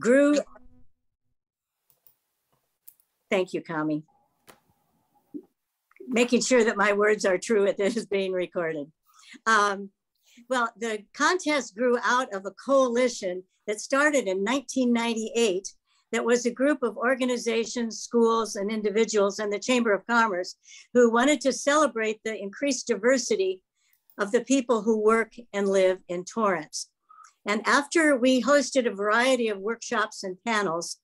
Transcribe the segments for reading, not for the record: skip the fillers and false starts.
grew, thank you, Kami. Making sure that my words are true at this is being recorded. Well, the contest grew out of a coalition that started in 1998 that was a group of organizations, schools, and individuals and the Chamber of Commerce who wanted to celebrate the increased diversity of the people who work and live in Torrance. And after we hosted a variety of workshops and panels,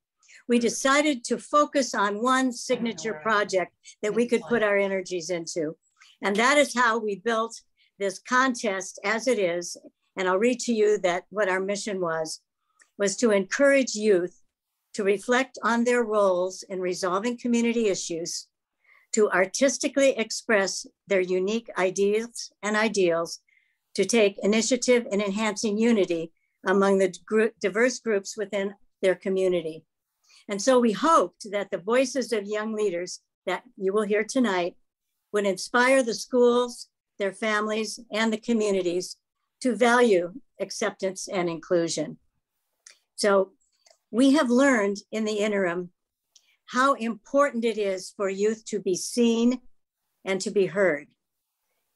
we decided to focus on one signature project that we could put our energies into. And that is how we built this contest as it is. And I'll read to you that what our mission was to encourage youth to reflect on their roles in resolving community issues, to artistically express their unique ideas and ideals, to take initiative in enhancing unity among the diverse groups within their community. And so we hoped that the voices of young leaders that you will hear tonight would inspire the schools, their families, and the communities to value acceptance and inclusion. So we have learned in the interim how important it is for youth to be seen and to be heard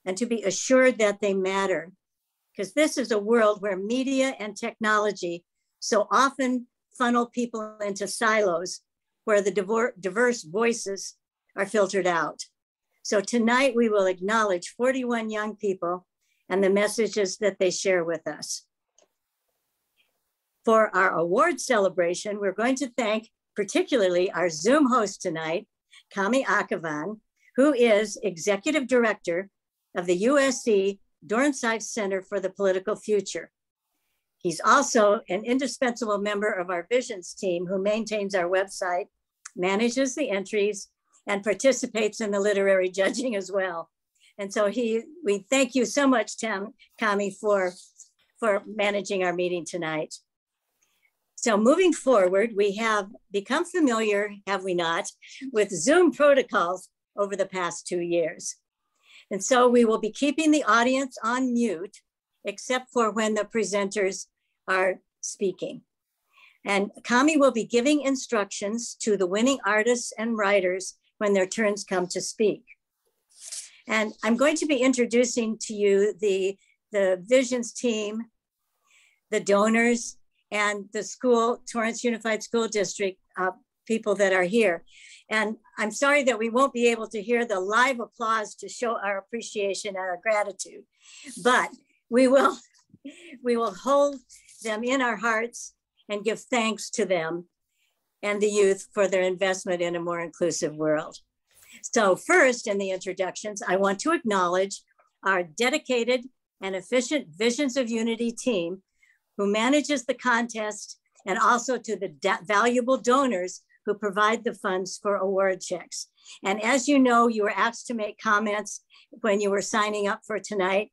and to be assured that they matter, because this is a world where media and technology so often funnel people into silos where the diverse voices are filtered out. So tonight we will acknowledge 41 young people and the messages that they share with us. For our award celebration, we're going to thank particularly our Zoom host tonight, Kami Akhavan, who is Executive Director of the USC Dornsife Center for the Political Future. He's also an indispensable member of our Visions team who maintains our website, manages the entries, and participates in the literary judging as well. And so we thank you so much, Kami, for managing our meeting tonight. So moving forward, we have become familiar, have we not, with Zoom protocols over the past 2 years. And so we will be keeping the audience on mute, except for when the presenters are speaking. And Kami will be giving instructions to the winning artists and writers when their turns come to speak. And I'm going to be introducing to you the Visions team, the donors, and the school, Torrance Unified School District people that are here. And I'm sorry that we won't be able to hear the live applause to show our appreciation and our gratitude, but we will hold them in our hearts and give thanks to them and the youth for their investment in a more inclusive world. So first, in the introductions, I want to acknowledge our dedicated and efficient Visions of Unity team who manages the contest, and also to the valuable donors who provide the funds for award checks. And as you know, you were asked to make comments when you were signing up for tonight.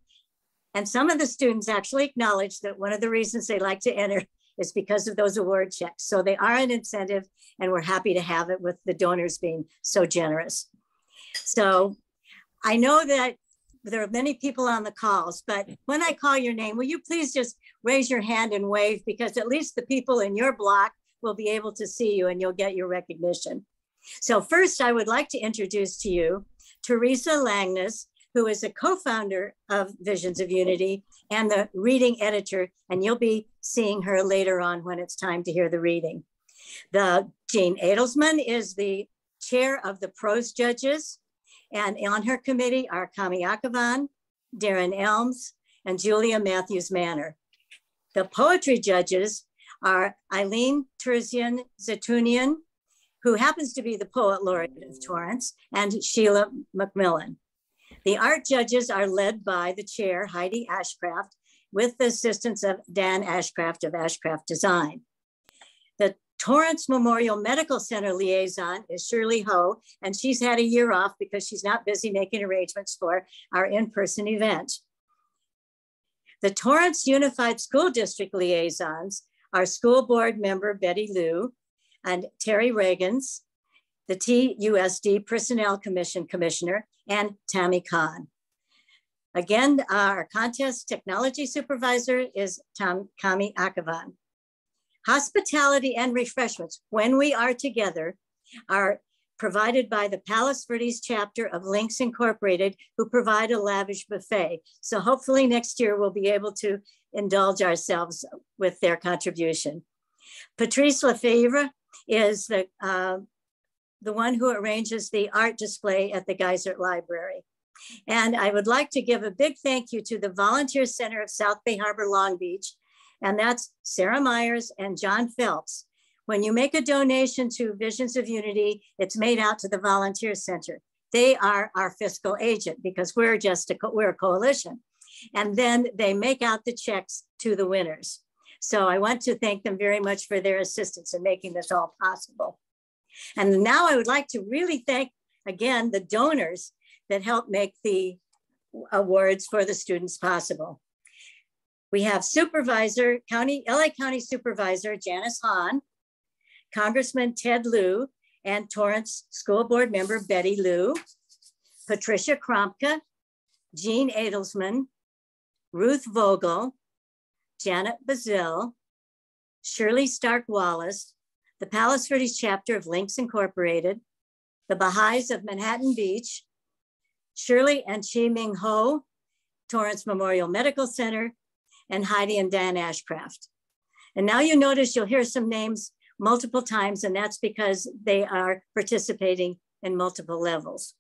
And some of the students actually acknowledged that one of the reasons they like to enter is because of those award checks. So they are an incentive, and we're happy to have it with the donors being so generous. So I know that there are many people on the calls, but when I call your name, will you please just raise your hand and wave, because at least the people in your block will be able to see you and you'll get your recognition. So first, I would like to introduce to you Teresa Langnes, who is a co-founder of Visions of Unity and the reading editor, and you'll be seeing her later on when it's time to hear the reading. Jean Adelsman is the chair of the prose judges, and on her committee are Kami Akhavan, Darren Elms, and Julia Matthews Manor. The poetry judges are Eileen Terzian Zetunian, who happens to be the poet laureate of Torrance, and Sheila McMillan. The art judges are led by the chair, Heidi Ashcraft, with the assistance of Dan Ashcraft of Ashcraft Design. The Torrance Memorial Medical Center liaison is Shirley Ho, and she's had a year off because she's not busy making arrangements for our in-person event. The Torrance Unified School District liaisons are school board member Betty Liu and Terry Reagans, the TUSD Personnel Commission Commissioner, and Tammy Khan. Again, our contest technology supervisor is Kami Akhavan. Hospitality and refreshments, when we are together, are provided by the Palos Verdes chapter of Links Incorporated, who provide a lavish buffet. So hopefully next year we'll be able to indulge ourselves with their contribution. Patrice Lefevre is the one who arranges the art display at the Geisert Library. And I would like to give a big thank you to the Volunteer Center of South Bay Harbor, Long Beach, and that's Sarah Myers and John Phelps. When you make a donation to Visions of Unity, it's made out to the Volunteer Center. They are our fiscal agent because we're a coalition. And then they make out the checks to the winners. So I want to thank them very much for their assistance in making this all possible. And now I would like to really thank, again, the donors that help make the awards for the students possible. We have LA County Supervisor Janice Hahn, Congressman Ted Lieu, and Torrance School Board Member Betty Lieu, Patricia Kromka, Jean Adelsman, Ruth Vogel, Janet Bazil, Shirley Stark Wallace, the Palos Verdes chapter of Links Incorporated, the Baha'is of Manhattan Beach, Shirley and Chi Ming Ho, Torrance Memorial Medical Center, and Heidi and Dan Ashcraft. And now you notice you'll hear some names multiple times, and that's because they are participating in multiple levels.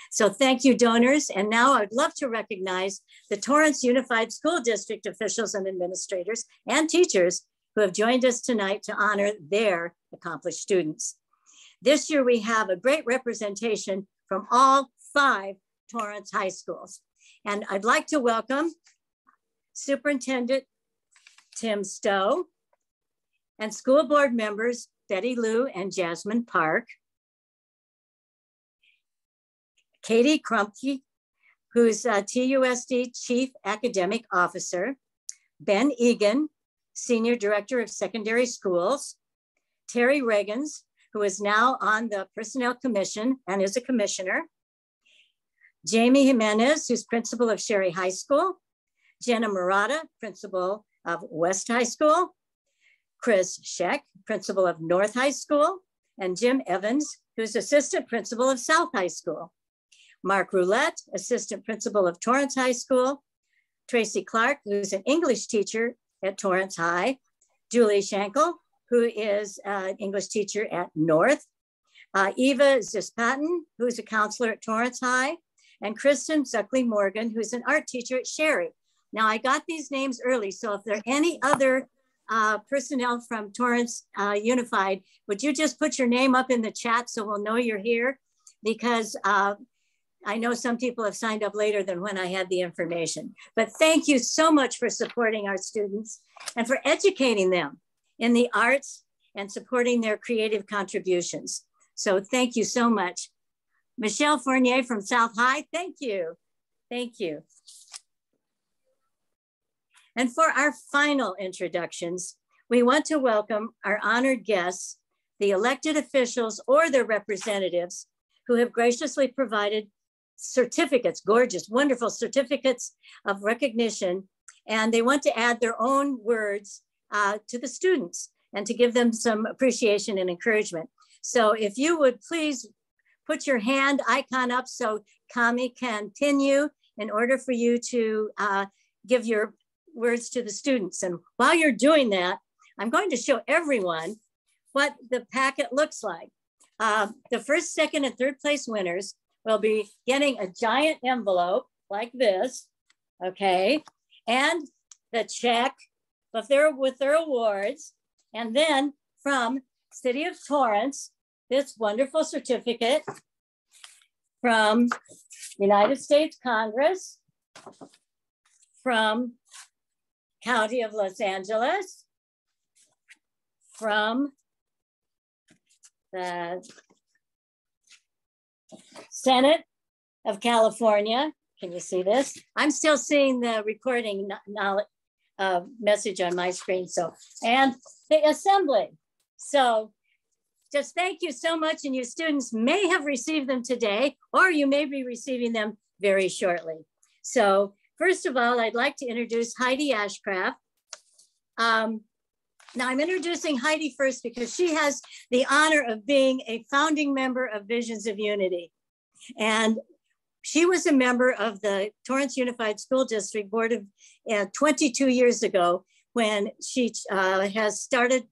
So thank you, donors. And now I'd love to recognize the Torrance Unified School District officials and administrators and teachers who have joined us tonight to honor their accomplished students. This year we have a great representation from all 5 Torrance high schools. And I'd like to welcome Superintendent Tim Stowe and school board members Betty Lieu and Jasmine Park, Katie Krumke, who's TUSD Chief Academic Officer, Ben Egan, Senior Director of Secondary Schools, Terry Reagans, who is now on the Personnel Commission and is a commissioner, Jamie Jimenez, who's principal of Sherry High School, Jenna Murata, principal of West High School, Chris Scheck, principal of North High School, and Jim Evans, who's assistant principal of South High School. Mark Roulette, assistant principal of Torrance High School, Tracy Clark, who's an English teacher at Torrance High, Julie Schenkel, who is an English teacher at North, Eva Zispatin, who's a counselor at Torrance High, and Kristen Zuckley Morgan, who's an art teacher at Sherry. Now I got these names early, so if there are any other personnel from Torrance Unified, would you just put your name up in the chat so we'll know you're here? Because I know some people have signed up later than when I had the information. But thank you so much for supporting our students and for educating them in the arts and supporting their creative contributions. So thank you so much. Michelle Fournier from South High, thank you. Thank you. And for our final introductions, we want to welcome our honored guests, the elected officials or their representatives who have graciously provided certificates, gorgeous, wonderful certificates of recognition. And they want to add their own words to the students and to give them some appreciation and encouragement. So if you would please put your hand icon up so Kami can pin you in order for you to give your words to the students. And while you're doing that, I'm going to show everyone what the packet looks like. The first, second, and third place winners will be getting a giant envelope like this, okay? And the check with their awards. And then from City of Torrance, this wonderful certificate from United States Congress, from County of Los Angeles, from the Senate of California. Can you see this? I'm still seeing the recording message on my screen. So, and the Assembly. So just thank you so much. And you students may have received them today, or you may be receiving them very shortly. So first of all, I'd like to introduce Heidi Ashcraft. Now I'm introducing Heidi first because she has the honor of being a founding member of Visions of Unity. And she was a member of the Torrance Unified School District Board of 22 years ago when she has started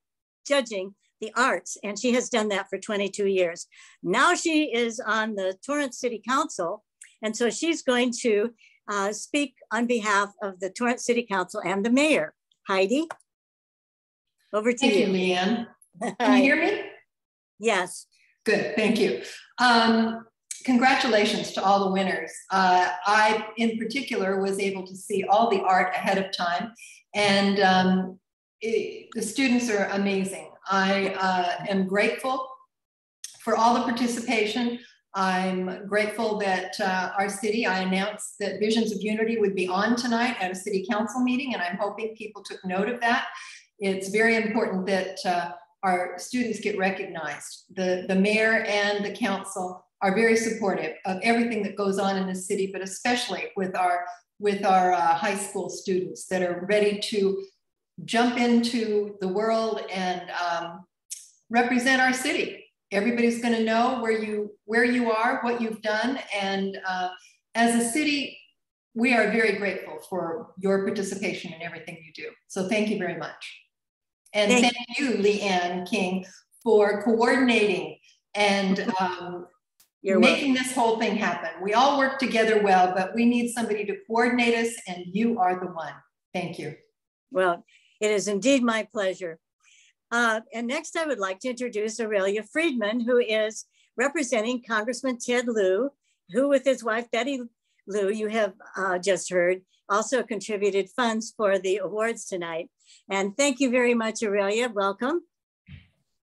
judging the arts, and she has done that for 22 years. Now she is on the Torrance City Council, and so she's going to speak on behalf of the Torrance City Council and the mayor. Heidi, over to you. Thank you, Leanne. Can you hear me? Yes. Good, thank you. Congratulations to all the winners. I, in particular, was able to see all the art ahead of time, and the students are amazing. I am grateful for all the participation. I'm grateful that our city, I announced that Visions of Unity would be on tonight at a city council meeting, and I'm hoping people took note of that. It's very important that our students get recognized. The mayor and the council are very supportive of everything that goes on in the city, but especially with our high school students that are ready to jump into the world and represent our city. Everybody's going to know where you are, what you've done, and as a city, we are very grateful for your participation in everything you do. So thank you very much. And thank you, Leanne King, for coordinating and making this whole thing happen. We all work together well, but we need somebody to coordinate us, and you are the one. Thank you. Well, it is indeed my pleasure. And next I would like to introduce Aurelia Friedman, who is representing Congressman Ted Lieu, who with his wife Betty Lieu, you have just heard, also contributed funds for the awards tonight. And thank you very much, Aurelia. Welcome.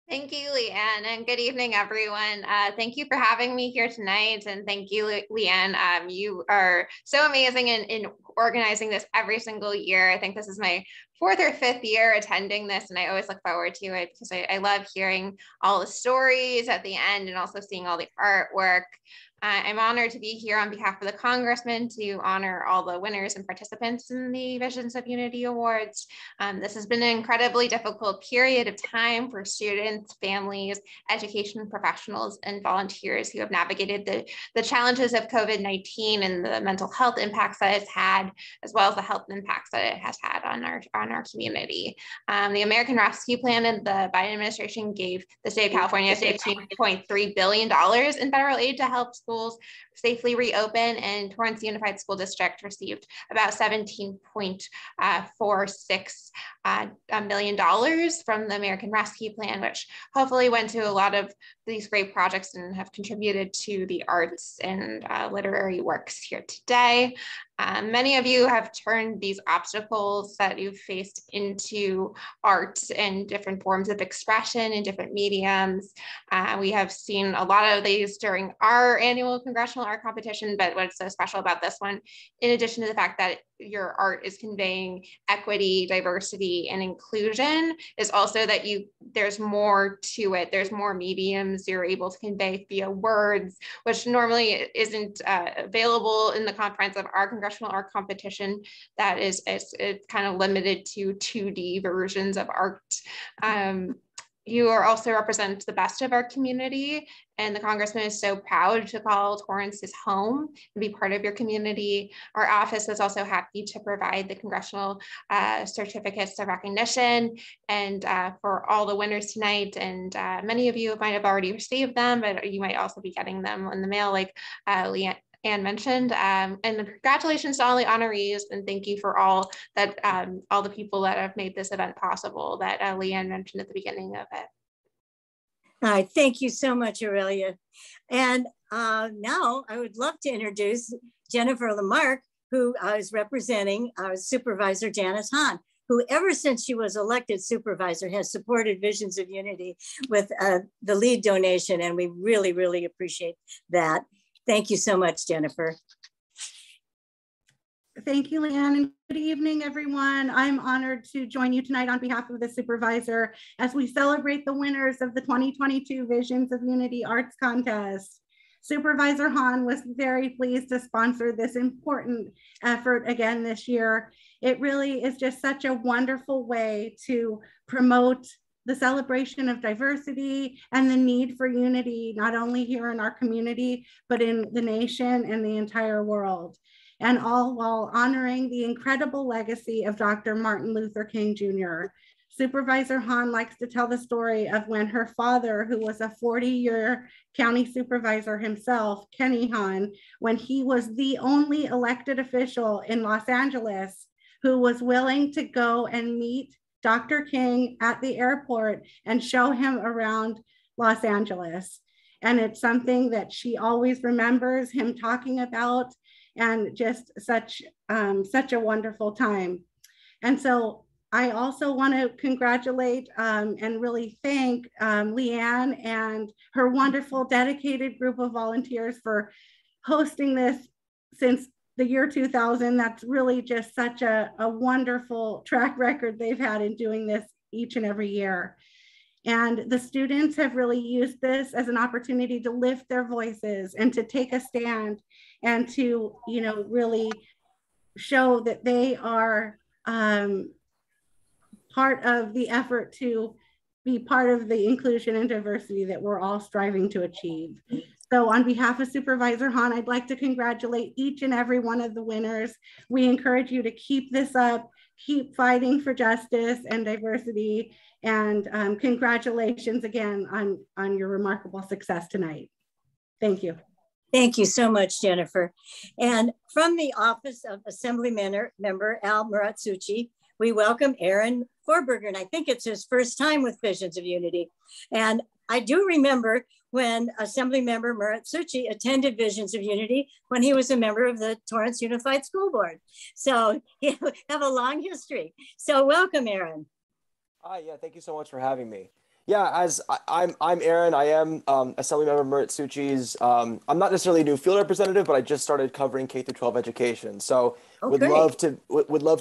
Thank you, Leanne, and good evening, everyone. Thank you for having me here tonight, and thank you, Leanne. You are so amazing in organizing this every single year. I think this is my 4th or 5th year attending this, and I always look forward to it because I love hearing all the stories at the end and also seeing all the artwork. I'm honored to be here on behalf of the Congressman to honor all the winners and participants in the Visions of Unity Awards. This has been an incredibly difficult period of time for students, families, education professionals, and volunteers who have navigated the challenges of COVID-19 and the mental health impacts that it's had, as well as the health impacts that it has had on our community. The American Rescue Plan and the Biden administration gave the state of California $15.3 billion in federal aid to help schools safely reopen, and Torrance Unified School District received about $17.46 million from the American Rescue Plan, which hopefully went to a lot of these great projects and have contributed to the arts and literary works here today. Many of you have turned these obstacles that you've faced into art and different forms of expression in different mediums. We have seen a lot of these during our annual Congressional Art Competition, but what's so special about this one, in addition to the fact that your art is conveying equity, diversity, and inclusion, is also that there's more to it. There's more mediums you're able to convey via words, which normally isn't available in the confines of our Congressional Art Competition. That it's kind of limited to 2D versions of art. You are also represent the best of our community, and the Congressman is so proud to call Torrance his home and be part of your community. Our office is also happy to provide the congressional certificates of recognition and for all the winners tonight. And many of you might have already received them, but you might also be getting them in the mail, like Leanne mentioned. And congratulations to all the honorees, and thank you for all the people that have made this event possible that Leanne mentioned at the beginning of it. All right, thank you so much, Aurelia. And now I would love to introduce Jennifer Lamarck, who is representing our supervisor, Janice Hahn, who ever since she was elected supervisor has supported Visions of Unity with the lead donation, and we really, really appreciate that. Thank you so much, Jennifer. Thank you, Leanne, and good evening, everyone. I'm honored to join you tonight on behalf of the supervisor as we celebrate the winners of the 2022 Visions of Unity Arts Contest. Supervisor Hahn was very pleased to sponsor this important effort again this year. It really is just such a wonderful way to promote the celebration of diversity and the need for unity, not only here in our community, but in the nation and the entire world. And all while honoring the incredible legacy of Dr. Martin Luther King Jr. Supervisor Hahn likes to tell the story of when her father, who was a 40-year county supervisor himself, Kenny Hahn, when he was the only elected official in Los Angeles who was willing to go and meet Dr. King at the airport and show him around Los Angeles. And it's something that she always remembers him talking about, and just such a wonderful time. And so I also want to congratulate and really thank Leanne and her wonderful dedicated group of volunteers for hosting this since the year 2000. That's really just such a wonderful track record they've had in doing this each and every year. And the students have really used this as an opportunity to lift their voices and to take a stand and to, you know, really show that they are part of the effort to be part of the inclusion and diversity that we're all striving to achieve. So on behalf of Supervisor Hahn, I'd like to congratulate each and every one of the winners. We encourage you to keep this up, keep fighting for justice and diversity, and congratulations again on your remarkable success tonight. Thank you. Thank you so much, Jennifer. And from the Office of Assembly Member Al Muratsuchi, we welcome Aaron Forberger, and I think it's his first time with Visions of Unity. And I do remember when Assembly Member Muratsuchi attended Visions of Unity when he was a member of the Torrance Unified School Board. So you have a long history. So welcome, Aaron. Hi, yeah, thank you so much for having me. Yeah, as I'm Aaron. I am Assembly Member Muratsuchi's. I'm not necessarily a new field representative, but I just started covering K-12 education. So would love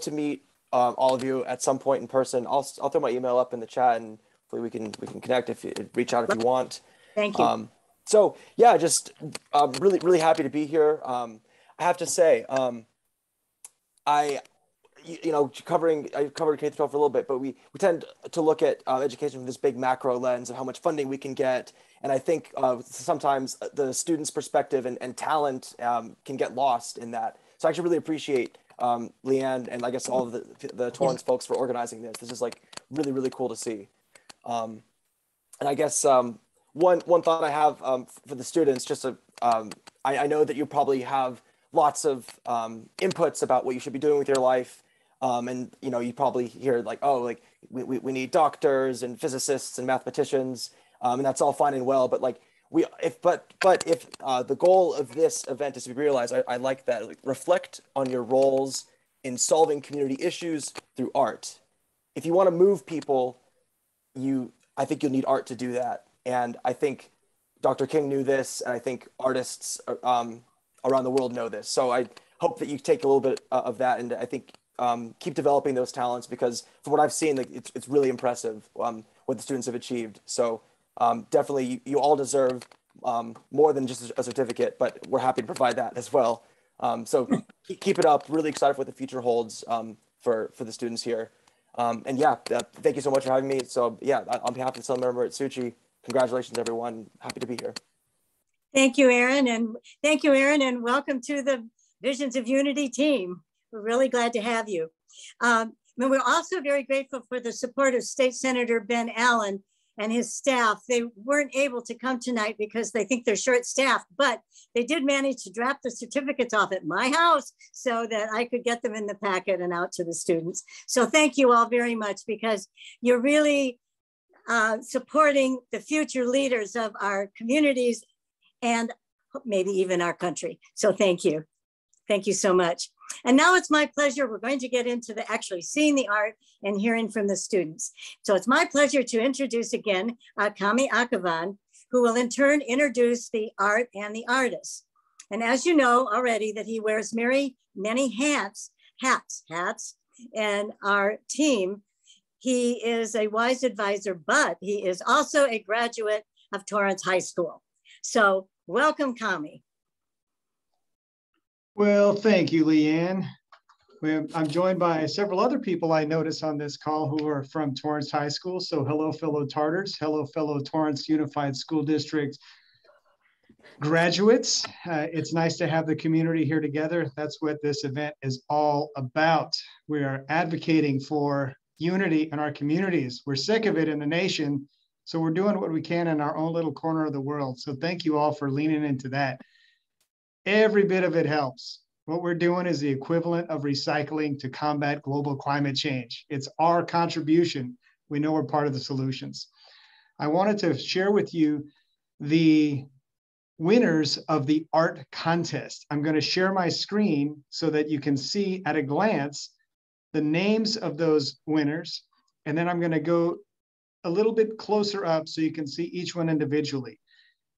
to meet all of you at some point in person. I'll throw my email up in the chat, and hopefully we can connect if you reach out if you want. Thank you. So yeah, just really happy to be here. I have to say, I covered K-12 for a little bit, but we tend to look at education from this big macro lens of how much funding we can get. And I think sometimes the student's perspective and talent can get lost in that. So I actually really appreciate Leanne and I guess all of the Torrance folks for organizing this. This is like really cool to see. And I guess one thought I have for the students, just I know that you probably have lots of inputs about what you should be doing with your life. And you probably hear like, oh, like we need doctors and physicists and mathematicians, and that's all fine and well. But like if the goal of this event is to be realized, I like that. Like, reflect on your roles in solving community issues through art. If you want to move people, I think you'll need art to do that. And I think Dr. King knew this, and I think artists around the world know this. So I hope that you take a little bit of that, and I think keep developing those talents, because from what I've seen, like, it's really impressive what the students have achieved. So definitely you all deserve more than just a certificate, but we're happy to provide that as well. So keep it up. Really excited for what the future holds for the students here. And yeah, thank you so much for having me. So yeah, on behalf of the Assembly Member Muratsuchi, congratulations everyone. Happy to be here. Thank you, Aaron. And welcome to the Visions of Unity team. We're really glad to have you. And we're also very grateful for the support of State Senator Ben Allen and his staff. They weren't able to come tonight because they think they're short-staffed, but they did manage to drop the certificates off at my house so that I could get them in the packet and out to the students. So thank you all very much, because you're really supporting the future leaders of our communities and maybe even our country. So thank you. Thank you so much. And now it's my pleasure. We're going to get into the actually seeing the art and hearing from the students. So it's my pleasure to introduce again Kami Akavan, who will in turn introduce the art and the artist. And as you know already, that he wears many hats, and our team, he is a wise advisor, but he is also a graduate of Torrance High School. So welcome, Kami. Well, thank you, Leanne. I'm joined by several other people I notice on this call who are from Torrance High School. So hello, fellow Tartars. Hello, fellow Torrance Unified School District graduates. It's nice to have the community here together. That's what this event is all about. We are advocating for unity in our communities. We're sick of it in the nation. So we're doing what we can in our own little corner of the world. So thank you all for leaning into that. Every bit of it helps. What we're doing is the equivalent of recycling to combat global climate change. It's our contribution. We know we're part of the solutions. I wanted to share with you the winners of the art contest. I'm going to share my screen so that you can see at a glance the names of those winners. And then I'm going to go a little bit closer up so you can see each one individually.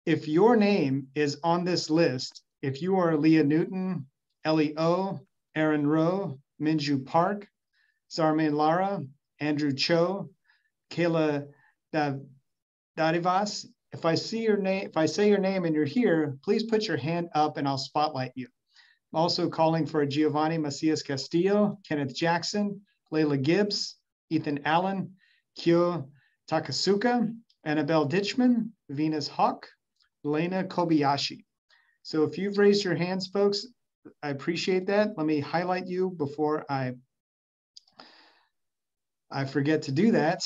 If your name is on this list, if you are Leah Newton, Ellie O, Aaron Rowe, Minju Park, Zarmain Lara, Andrew Cho, Kayla Dadivas, if I say your name and you're here, please put your hand up and I'll spotlight you. I'm also calling for Giovanni Macias Castillo, Kenneth Jackson, Layla Gibbs, Ethan Allen, Kyo Takasuka, Annabelle Ditchman, Venus Hawk, Lena Kobayashi. So if you've raised your hands, folks, I appreciate that. Let me highlight you before I forget to do that.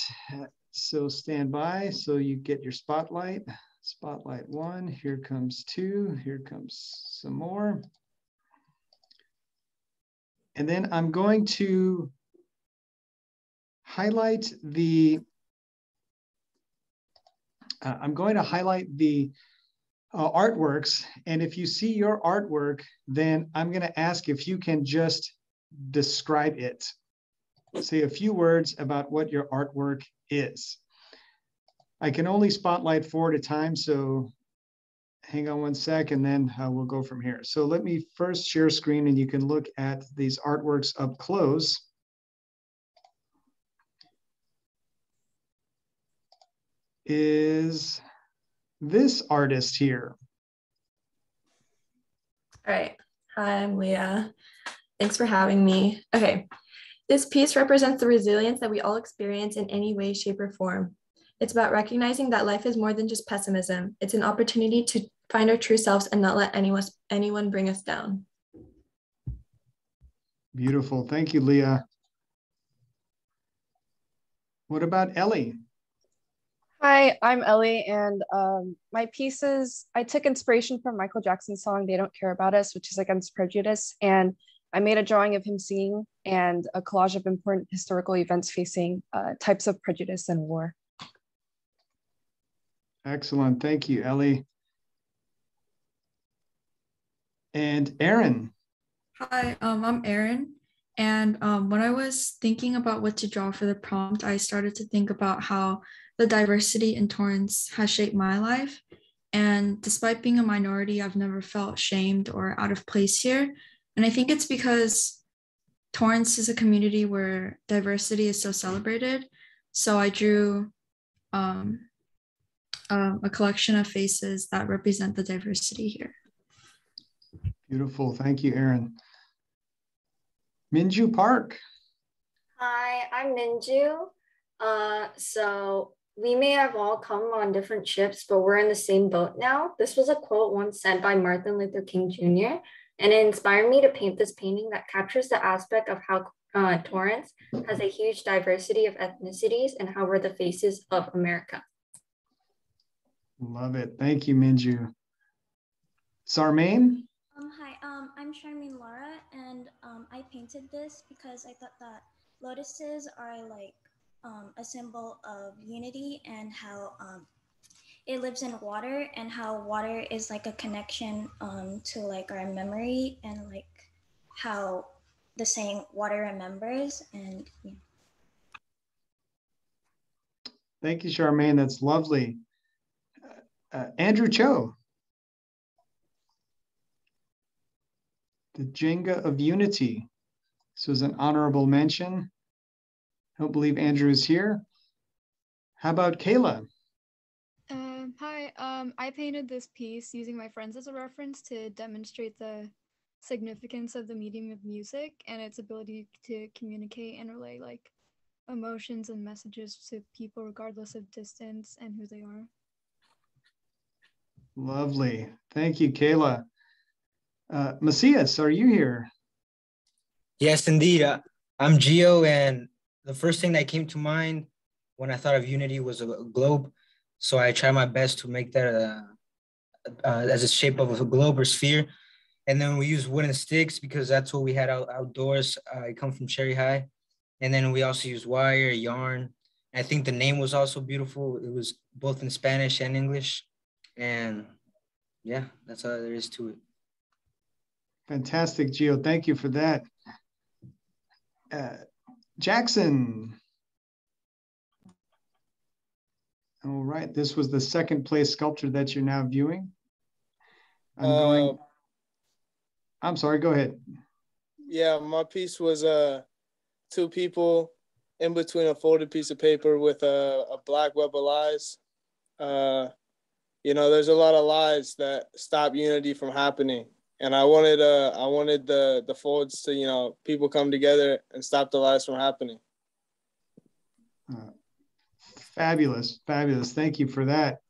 So stand by so you get your spotlight. Spotlight 1, here comes 2, here comes some more. And then I'm going to highlight the artworks. And if you see your artwork, then I'm going to ask if you can just describe it. Say a few words about what your artwork is. I can only spotlight 4 at a time, so hang on one sec, and then we'll go from here. So let me first share screen, and you can look at these artworks up close. Is this artist here? All right. Hi, I'm Leah. Thanks for having me. Okay. This piece represents the resilience that we all experience in any way, shape, or form. It's about recognizing that life is more than just pessimism. It's an opportunity to find our true selves and not let anyone bring us down. Beautiful. Thank you, Leah. What about Ellie? Hi, I'm Ellie, and my pieces, I took inspiration from Michael Jackson's song, They Don't Care About Us, which is against prejudice, and I made a drawing of him singing and a collage of important historical events facing types of prejudice and war. Excellent. Thank you, Ellie. And Aaron. Hi, I'm Aaron. And when I was thinking about what to draw for the prompt, I started to think about how the diversity in Torrance has shaped my life. And despite being a minority, I've never felt shamed or out of place here. And I think it's because Torrance is a community where diversity is so celebrated. So I drew a collection of faces that represent the diversity here. Beautiful. Thank you, Aaron. Minju Park. Hi, I'm Minju. So we may have all come on different ships, but we're in the same boat now. This was a quote once said by Martin Luther King Jr., and it inspired me to paint this painting that captures the aspect of how Torrance has a huge diversity of ethnicities and how we're the faces of America. Love it. Thank you, Minju. Sarmaine? Hi, I'm Charmaine Lara, and I painted this because I thought that lotuses are like a symbol of unity and how it lives in water and how water is like a connection to like our memory and like how the saying water remembers and yeah. Thank you, Charmaine. That's lovely. Andrew Cho. The Jenga of Unity. This was an honorable mention. I don't believe Andrew is here. How about Kayla? Hi, I painted this piece using my friends as a reference to demonstrate the significance of the medium of music and its ability to communicate and relay like emotions and messages to people regardless of distance and who they are. Lovely. Thank you, Kayla. Macias, are you here? Yes, indeed. I'm Gio, and the first thing that came to mind when I thought of unity was a globe. So I try my best to make that as a shape of a globe or sphere. And then we use wooden sticks because that's what we had outdoors. I come from Cherry High. And then we also use wire, yarn. I think the name was also beautiful. It was both in Spanish and English. And yeah, that's all there is to it. Fantastic, Gio. Thank you for that. Jackson. All right, this was the second place sculpture that you're now viewing. I'm sorry, go ahead. Yeah, my piece was two people in between a folded piece of paper with a black web of lies. You know, there's a lot of lies that stop unity from happening. And I wanted the folds to, you know, people come together and stop the lies from happening. Fabulous, fabulous. Thank you for that.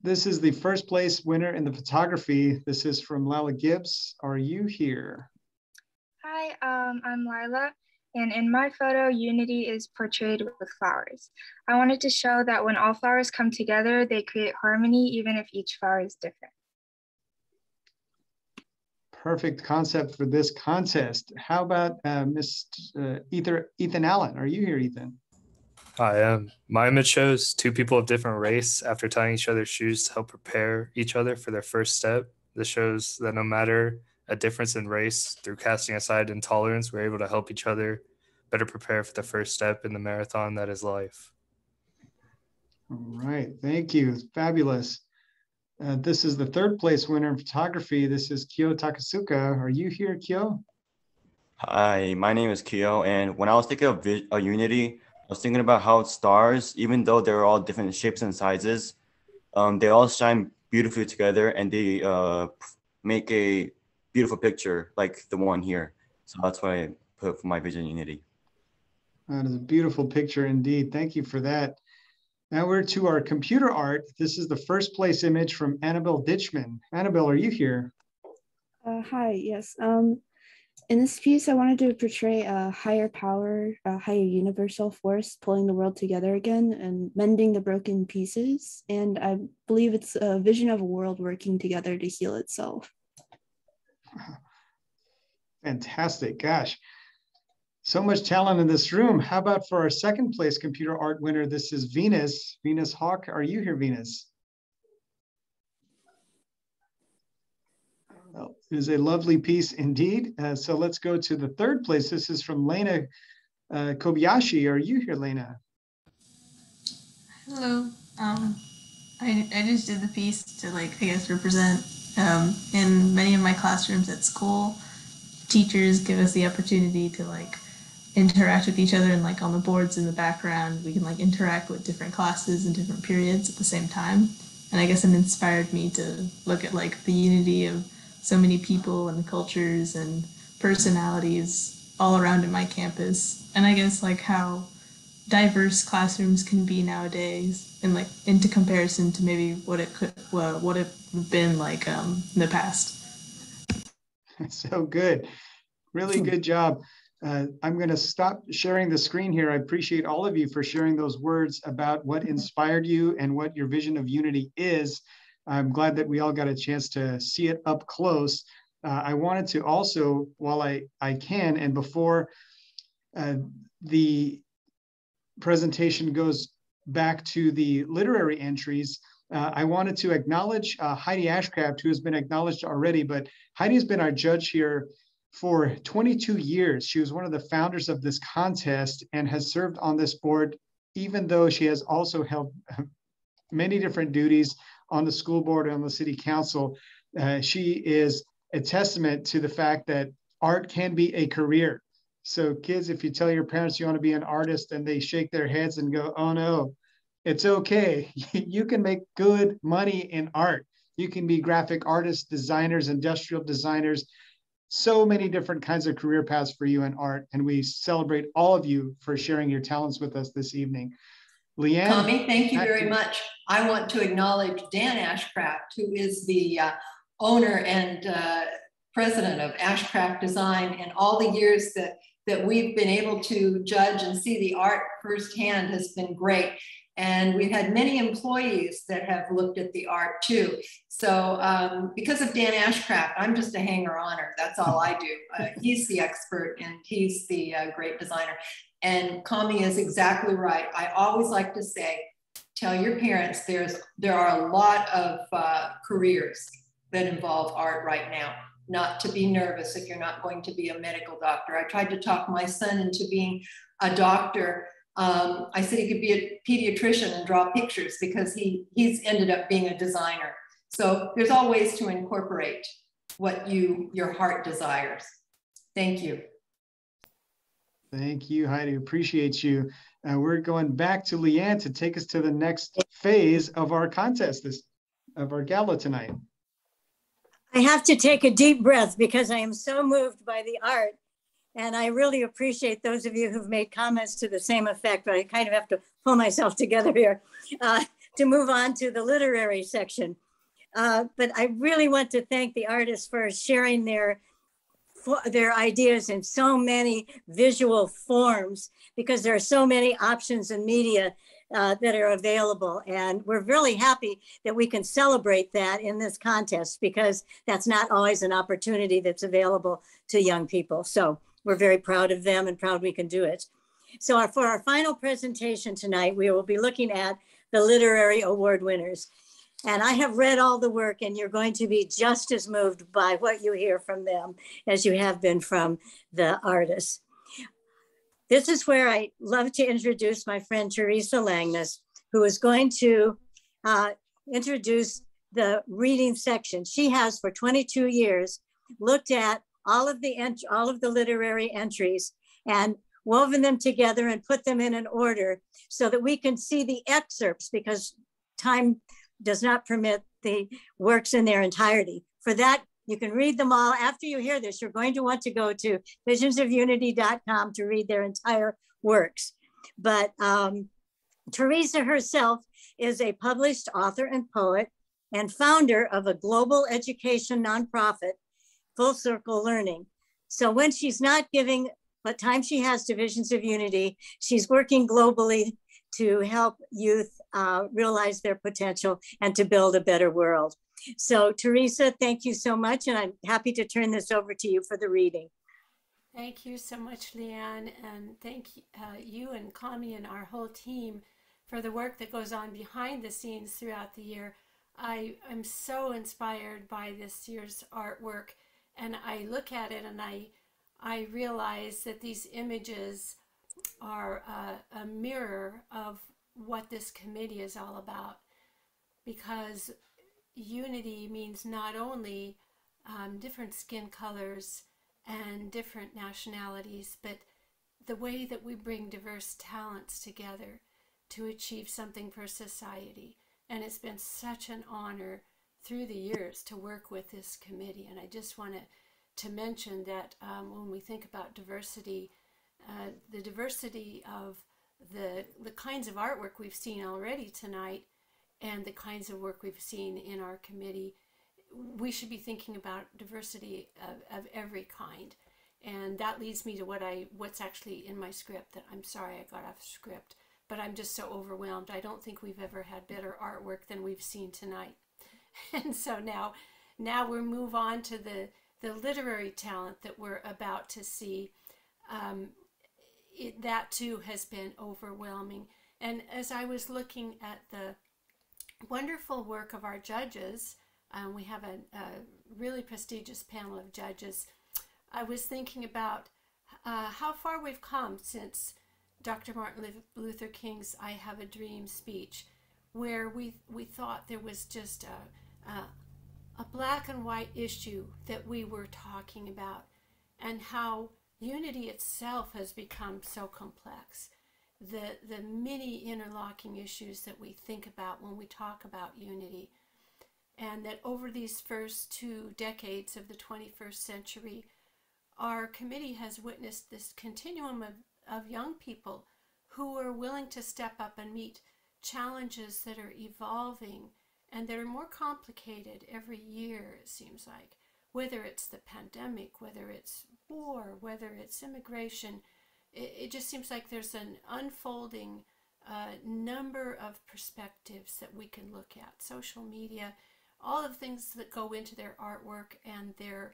This is the first place winner in the photography. This is from Lila Gibbs. Are you here? Hi, I'm Lila, and in my photo, unity is portrayed with flowers. I wanted to show that when all flowers come together, they create harmony, even if each flower is different. Perfect concept for this contest. How about Ethan Allen? Are you here, Ethan? I am. My image shows two people of different race after tying each other's shoes to help prepare each other for their first step. This shows that no matter a difference in race, through casting aside intolerance, we're able to help each other better prepare for the first step in the marathon that is life. All right, thank you. Fabulous. This is the third place winner in photography. This is Kyo Takasuka. Are you here, Kyo? Hi, my name is Kyo, and when I was thinking of unity, I was thinking about how stars, even though they're all different shapes and sizes, they all shine beautifully together and they make a beautiful picture like the one here. So that's what I put for my vision unity. That is a beautiful picture indeed. Thank you for that. Now we're to our computer art. This is the first place image from Annabelle Ditchman. Annabelle, are you here? Hi, yes. In this piece, I wanted to portray a higher power, a higher universal force pulling the world together again and mending the broken pieces. And I believe it's a vision of a world working together to heal itself. Fantastic, gosh. So much talent in this room. How about for our second place computer art winner? This is Venus. Venus Hawk, are you here, Venus? Well, it is a lovely piece indeed. So let's go to the third place. This is from Lena Kobayashi. Are you here, Lena? Hello. I just did the piece to represent in many of my classrooms at school. Teachers give us the opportunity to interact with each other, and on the boards in the background we can interact with different classes and different periods at the same time. And I guess it inspired me to look at the unity of so many people and cultures and personalities all around in my campus, and I guess how diverse classrooms can be nowadays, and into comparison to maybe what it would have been in the past. So good, really good job. I'm going to stop sharing the screen here. I appreciate all of you for sharing those words about what inspired you and what your vision of unity is. I'm glad that we all got a chance to see it up close. I wanted to also, while I can, and before the presentation goes back to the literary entries, I wanted to acknowledge Heidi Ashcraft, who has been acknowledged already, but Heidi has been our judge here for 22 years. She was one of the founders of this contest and has served on this board, even though she has also held many different duties on the school board and on the city council. She is a testament to the fact that art can be a career. So kids, if you tell your parents you want to be an artist and they shake their heads and go, oh no, It's okay. You can make good money in art. You can be graphic artists, designers, industrial designers, so many different kinds of career paths for you in art. And we celebrate all of you for sharing your talents with us this evening. Leanne. Kami, thank you very much. I want to acknowledge Dan Ashcraft, who is the owner and president of Ashcraft Design, and all the years that we've been able to judge and see the art firsthand has been great. And we've had many employees that have looked at the art too. So because of Dan Ashcraft, I'm just a hanger-oner. That's all I do. He's the expert and he's the great designer. And Kami is exactly right. I always like to say, tell your parents there are a lot of careers that involve art right now. Not to be nervous if you're not going to be a medical doctor. I tried to talk my son into being a doctor. I said he could be a pediatrician and draw pictures because he's ended up being a designer. So there's all ways to incorporate what your heart desires. Thank you. Thank you, Heidi. Appreciate you. We're going back to Leanne to take us to the next phase of our contest, of our gala tonight. I have to take a deep breath because I am so moved by the art. And I really appreciate those of you who've made comments to the same effect, but I kind of have to pull myself together here to move on to the literary section. But I really want to thank the artists for sharing their ideas in so many visual forms, because there are so many options in media that are available. And we're really happy that we can celebrate that in this contest, because that's not always an opportunity that's available to young people. So we're very proud of them and proud we can do it. So for our final presentation tonight, we will be looking at the literary award winners. And I have read all the work, and you're going to be just as moved by what you hear from them as you have been from the artists. This is where I love to introduce my friend Teresa Langness, who is going to introduce the reading section. She has for 22 years looked at all of the literary entries and woven them together and put them in an order so that we can see the excerpts, because time does not permit the works in their entirety. For that, you can read them all. After you hear this, you're going to want to go to visionsofunity.com to read their entire works. But Teresa herself is a published author and poet and founder of a global education nonprofit, Full Circle Learning. So when she's not giving what time she has to Visions of Unity, she's working globally to help youth realize their potential and to build a better world. So Teresa, thank you so much. And I'm happy to turn this over to you for the reading. Thank you so much, Leanne. And thank you and Kami and our whole team for the work that goes on behind the scenes throughout the year. I am so inspired by this year's artwork, and I look at it and I realize that these images are a mirror of what this committee is all about, because unity means not only different skin colors and different nationalities, but the way that we bring diverse talents together to achieve something for society. And it's been such an honor through the years to work with this committee. And I just want to mention that when we think about diversity, the diversity of the kinds of artwork we've seen already tonight and the kinds of work we've seen in our committee, we should be thinking about diversity of every kind. And that leads me to what's actually in my script. That I'm sorry I got off script, but I'm just so overwhelmed. I don't think we've ever had better artwork than we've seen tonight. And so now we'll move on to the literary talent that we're about to see. That too has been overwhelming. And as I was looking at the wonderful work of our judges, we have a really prestigious panel of judges. I was thinking about how far we've come since Dr. Martin Luther King's I Have a Dream speech, where we thought there was just a black and white issue that we were talking about, and how unity itself has become so complex. the many interlocking issues that we think about when we talk about unity. And that over these first 2 decades of the 21st century, our committee has witnessed this continuum of young people who are willing to step up and meet challenges that are evolving and that are more complicated every year, it seems like. Whether it's the pandemic, whether it's war, whether it's immigration, it just seems like there's an unfolding number of perspectives that we can look at. Social media, all of the things that go into their artwork and their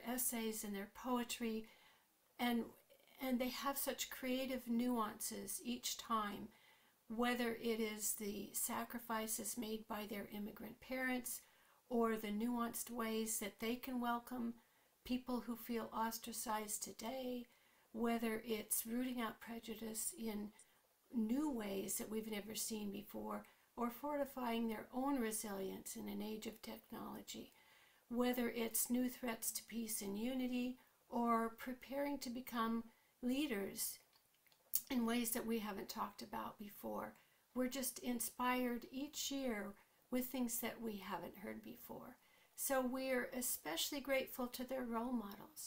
essays and their poetry, and they have such creative nuances each time, whether it is the sacrifices made by their immigrant parents or the nuanced ways that they can welcome people who feel ostracized today, whether it's rooting out prejudice in new ways that we've never seen before, or fortifying their own resilience in an age of technology, whether it's new threats to peace and unity, or preparing to become leaders in ways that we haven't talked about before. We're just inspired each year with things that we haven't heard before. So we're especially grateful to their role models,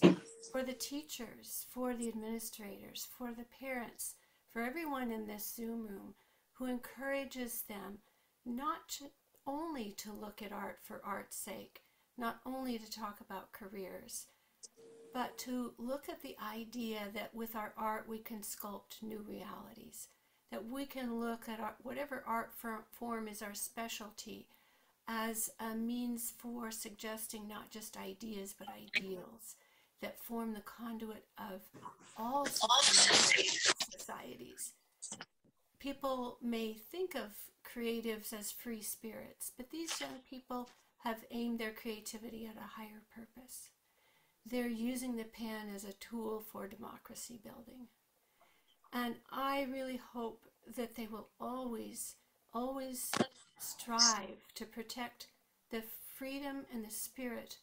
for the teachers, for the administrators, for the parents, for everyone in this Zoom room who encourages them not only to look at art for art's sake, not only to talk about careers, but to look at the idea that with our art we can sculpt new realities, that we can look at whatever art form is our specialty as a means for suggesting not just ideas but ideals that form the conduit of all societies. People may think of creatives as free spirits, but these young people have aimed their creativity at a higher purpose. They're using the pen as a tool for democracy building. And I really hope that they will always strive to protect the freedom and the spirit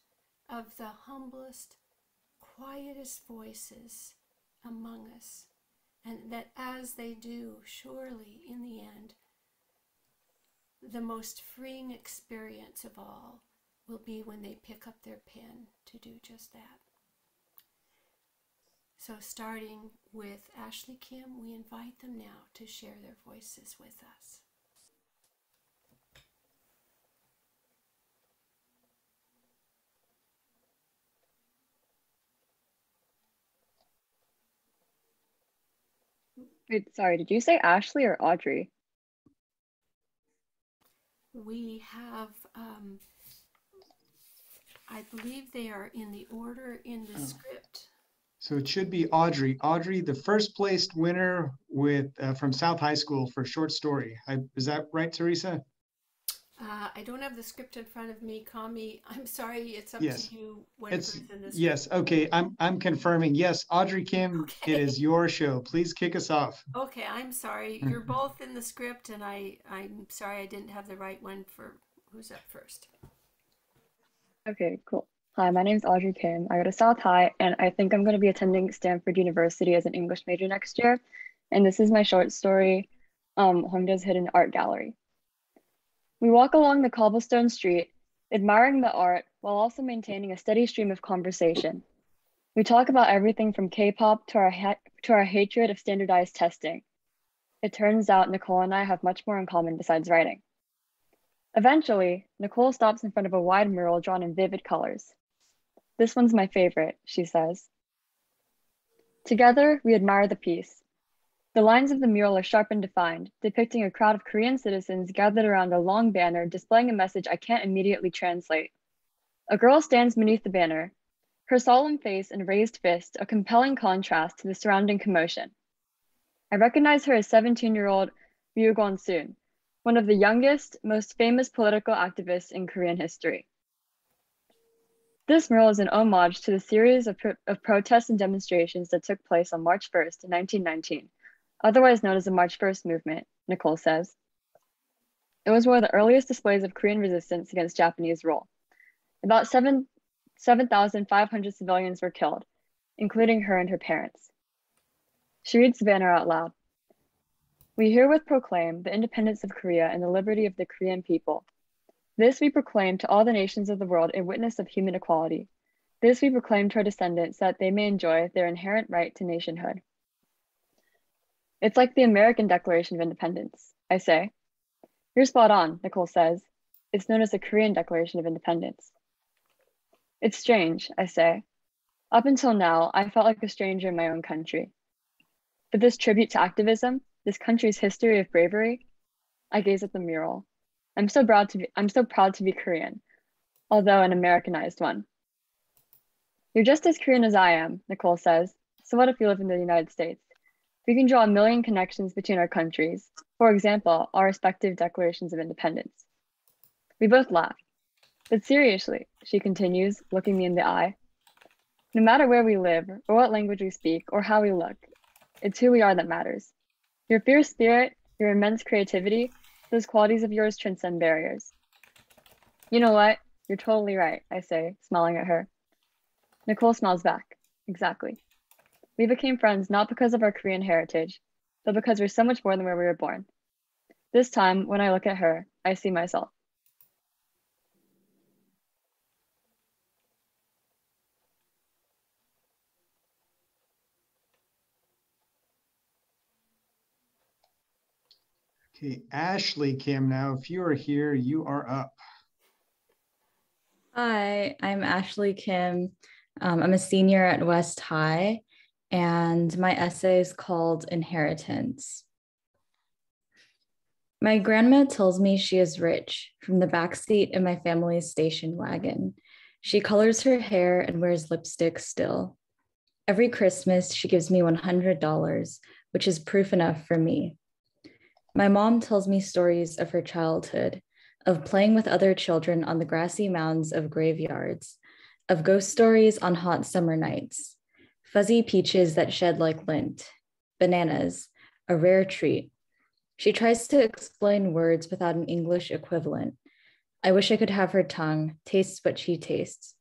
of the humblest, quietest voices among us. And that as they do, surely in the end, the most freeing experience of all will be when they pick up their pen to do just that. So starting with Ashley Kim, we invite them now to share their voices with us. Wait, sorry, did you say Ashley or Audrey? We have, I believe they are in the order in the script. So it should be Audrey. Audrey, the first placed winner with from South High School for short story. Is that right, Teresa? I don't have the script in front of me, Kami. I'm sorry, it's up Yes. to you. Whatever's in the script. Yes. Okay. I'm confirming. Yes, Audrey Kim, Okay. It is your show. Please kick us off. Okay, I'm sorry. You're both in the script, and I'm sorry I didn't have the right one for who's up first. Okay, cool. Hi, my name's Audrey Kim. I go to South High, and I think I'm going to be attending Stanford University as an English major next year. And this is my short story, Hongdae's Hidden Art Gallery. We walk along the cobblestone street, admiring the art while also maintaining a steady stream of conversation. We talk about everything from K-pop to our hatred of standardized testing. It turns out Nicole and I have much more in common besides writing. Eventually, Nicole stops in front of a wide mural drawn in vivid colors. "This one's my favorite," she says. Together, we admire the piece. The lines of the mural are sharp and defined, depicting a crowd of Korean citizens gathered around a long banner displaying a message I can't immediately translate. A girl stands beneath the banner, her solemn face and raised fist a compelling contrast to the surrounding commotion. I recognize her as 17-year-old Ryu Gon-soon, one of the youngest, most famous political activists in Korean history. This mural is an homage to the series of protests and demonstrations that took place on March 1st in 1919, otherwise known as the March 1st movement, Nicole says. It was one of the earliest displays of Korean resistance against Japanese rule. About 7,500 civilians were killed, including her and her parents. She reads the banner out loud. We herewith proclaim the independence of Korea and the liberty of the Korean people. This we proclaim to all the nations of the world in witness of human equality. This we proclaim to our descendants that they may enjoy their inherent right to nationhood. It's like the American Declaration of Independence, I say. You're spot on, Nicole says. It's known as the Korean Declaration of Independence. It's strange, I say. Up until now, I felt like a stranger in my own country. But this tribute to activism, this country's history of bravery, I gaze at the mural. I'm so proud to be Korean, although an Americanized one. You're just as Korean as I am, Nicole says. So what if you live in the United States? We can draw a million connections between our countries. For example, our respective declarations of independence. We both laugh. But seriously, she continues, looking me in the eye. No matter where we live, or what language we speak, or how we look, it's who we are that matters. Your fierce spirit, your immense creativity, those qualities of yours transcend barriers. You know what? You're totally right, I say, smiling at her. Nicole smiles back. Exactly. We became friends not because of our Korean heritage, but because we're so much more than where we were born. This time, when I look at her, I see myself. Okay, Ashley Kim, now if you are here, you are up. Hi, I'm Ashley Kim. I'm a senior at West High, and my essay is called Inheritance. My grandma tells me she is rich from the backseat of my family's station wagon. She colors her hair and wears lipstick still. Every Christmas, she gives me $100, which is proof enough for me. My mom tells me stories of her childhood, of playing with other children on the grassy mounds of graveyards, of ghost stories on hot summer nights, fuzzy peaches that shed like lint, bananas, a rare treat. She tries to explain words without an English equivalent. I wish I could have her tongue, taste what she tastes.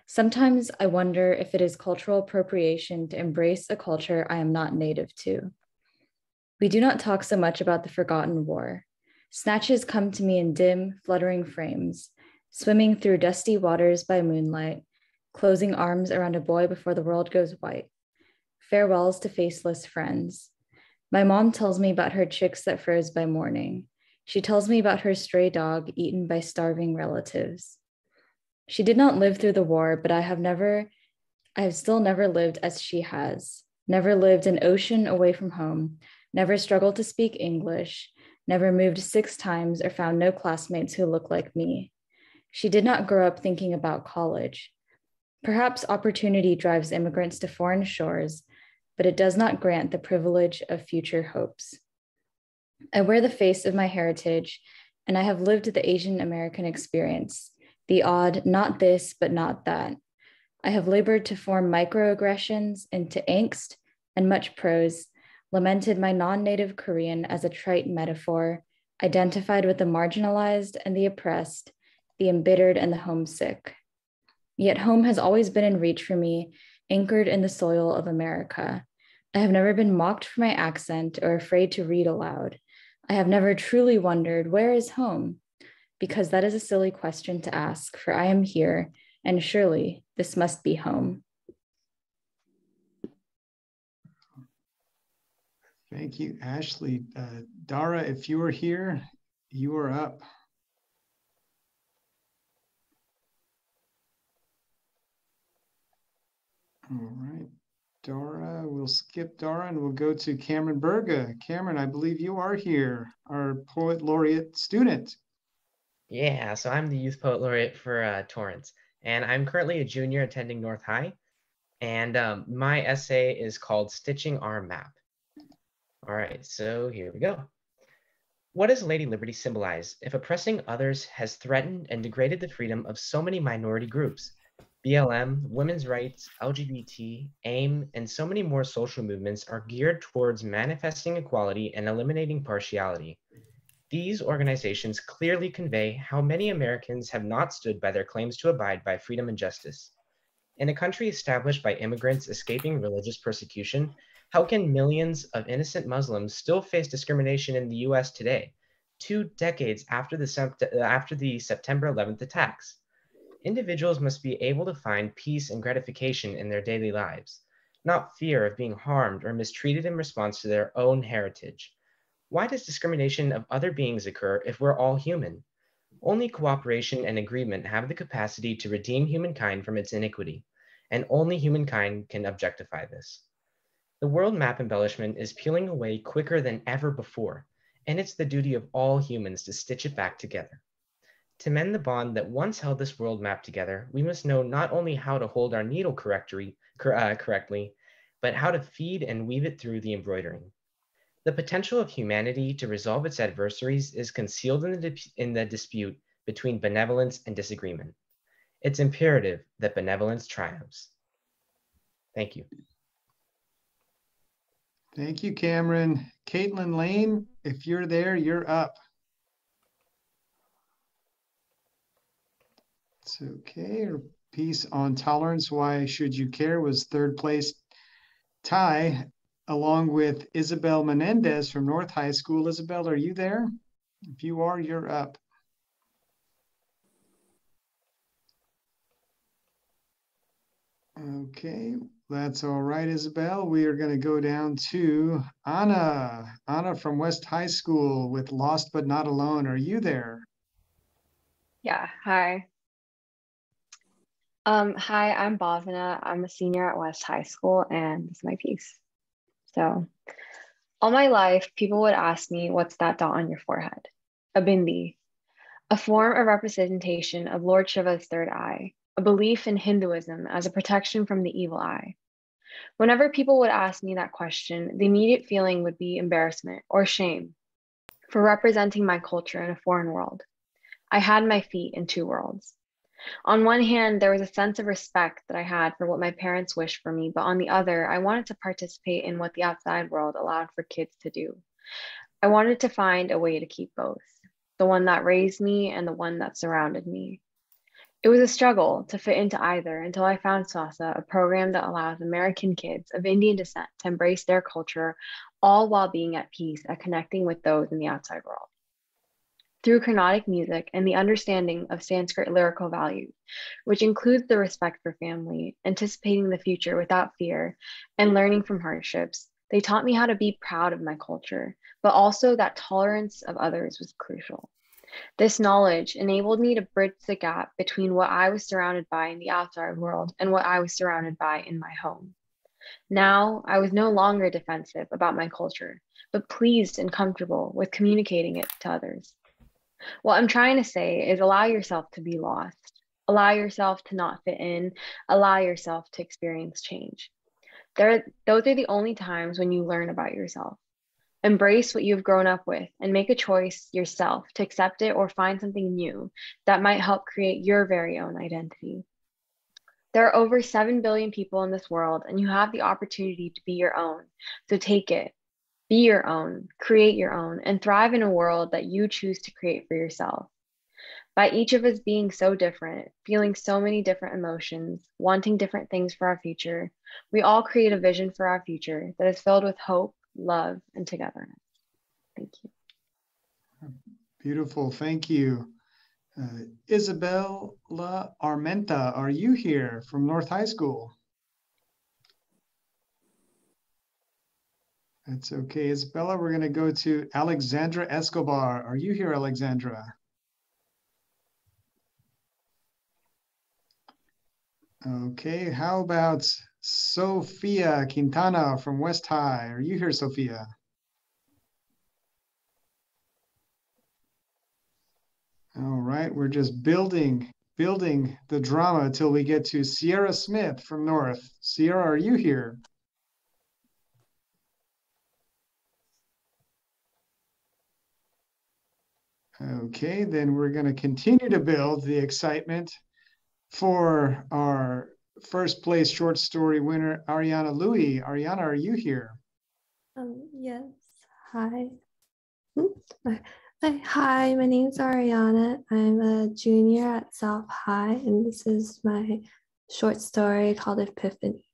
Sometimes I wonder if it is cultural appropriation to embrace a culture I am not native to. We do not talk so much about the forgotten war. Snatches come to me in dim, fluttering frames, swimming through dusty waters by moonlight, closing arms around a boy before the world goes white. Farewells to faceless friends. My mom tells me about her chicks that froze by morning. She tells me about her stray dog eaten by starving relatives. She did not live through the war, but I have still never lived as she has, never lived an ocean away from home, never struggled to speak English, never moved 6 times or found no classmates who look like me. She did not grow up thinking about college. Perhaps opportunity drives immigrants to foreign shores, but it does not grant the privilege of future hopes. I wear the face of my heritage, and I have lived the Asian American experience, the odd, not this, but not that. I have labored to form microaggressions into angst and much prose, lamented my non-native Korean as a trite metaphor, identified with the marginalized and the oppressed, the embittered and the homesick. Yet home has always been in reach for me, anchored in the soil of America. I have never been mocked for my accent or afraid to read aloud. I have never truly wondered, where is home? Because that is a silly question to ask, for I am here, and surely this must be home. Thank you, Ashley. Dara, if you are here, you are up. All right, Dara, we'll skip Dara and we'll go to Cameron Berga. Cameron, I believe you are here, our Poet Laureate student. Yeah, so I'm the Youth Poet Laureate for Torrance, and I'm currently a junior attending North High, and my essay is called Stitching Our Map. All right, so here we go. What does Lady Liberty symbolize if oppressing others has threatened and degraded the freedom of so many minority groups? BLM, women's rights, LGBT, AIM, and so many more social movements are geared towards manifesting equality and eliminating partiality. These organizations clearly convey how many Americans have not stood by their claims to abide by freedom and justice. In a country established by immigrants escaping religious persecution, How can millions of innocent Muslims still face discrimination in the US today, 2 decades after the September 11th attacks? Individuals must be able to find peace and gratification in their daily lives, not fear of being harmed or mistreated in response to their own heritage. Why does discrimination of other beings occur if we're all human? Only cooperation and agreement have the capacity to redeem humankind from its iniquity, and only humankind can objectify this. The world map embellishment is peeling away quicker than ever before, and it's the duty of all humans to stitch it back together. To mend the bond that once held this world map together, we must know not only how to hold our needle correctly, but how to feed and weave it through the embroidering. The potential of humanity to resolve its adversaries is concealed in the dispute between benevolence and disagreement. It's imperative that benevolence triumphs. Thank you. Thank you, Cameron. Caitlin Lane, if you're there, you're up. It's okay. Her piece on tolerance, why should you care, was third place tie, along with Isabel Menendez from North High School. Isabel, are you there? If you are, you're up. Okay, that's all right, Isabel. We are going to go down to Anna. Anna from West High School with Lost But Not Alone. Are you there? Yeah, hi. Hi, I'm Bhavana. I'm a senior at West High School, and this is my piece. So, all my life, people would ask me, what's that dot on your forehead? A bindi, a form of representation of Lord Shiva's third eye, a belief in Hinduism as a protection from the evil eye. Whenever people would ask me that question, the immediate feeling would be embarrassment or shame for representing my culture in a foreign world. I had my feet in two worlds. On one hand, there was a sense of respect that I had for what my parents wished for me, but on the other, I wanted to participate in what the outside world allowed for kids to do. I wanted to find a way to keep both, the one that raised me and the one that surrounded me. It was a struggle to fit into either until I found SASA, a program that allows American kids of Indian descent to embrace their culture, all while being at peace at connecting with those in the outside world. Through Carnatic music and the understanding of Sanskrit lyrical values, which includes the respect for family, anticipating the future without fear, and learning from hardships, they taught me how to be proud of my culture, but also that tolerance of others was crucial. This knowledge enabled me to bridge the gap between what I was surrounded by in the outside world and what I was surrounded by in my home. Now, I was no longer defensive about my culture, but pleased and comfortable with communicating it to others. What I'm trying to say is allow yourself to be lost, allow yourself to not fit in, allow yourself to experience change. Those are the only times when you learn about yourself. Embrace what you've grown up with and make a choice yourself to accept it or find something new that might help create your very own identity. There are over 7 billion people in this world, and you have the opportunity to be your own. So take it. Be your own, create your own, and thrive in a world that you choose to create for yourself. By each of us being so different, feeling so many different emotions, wanting different things for our future, we all create a vision for our future that is filled with hope, love, and togetherness. Thank you. Beautiful, thank you. Isabella Armenta, are you here from North High School? That's okay, Isabella. We're going to go to Alexandra Escobar. Are you here, Alexandra? Okay, how about Sophia Quintana from West High? Are you here, Sophia? All right, we're just building the drama until we get to Sierra Smith from North. Sierra, are you here? Okay, then we're going to continue to build the excitement for our first place short story winner, Ariana Louie. Ariana, are you here? Yes. Hi. Hi, my name's Ariana. I'm a junior at South High, and this is my short story called Epiphany.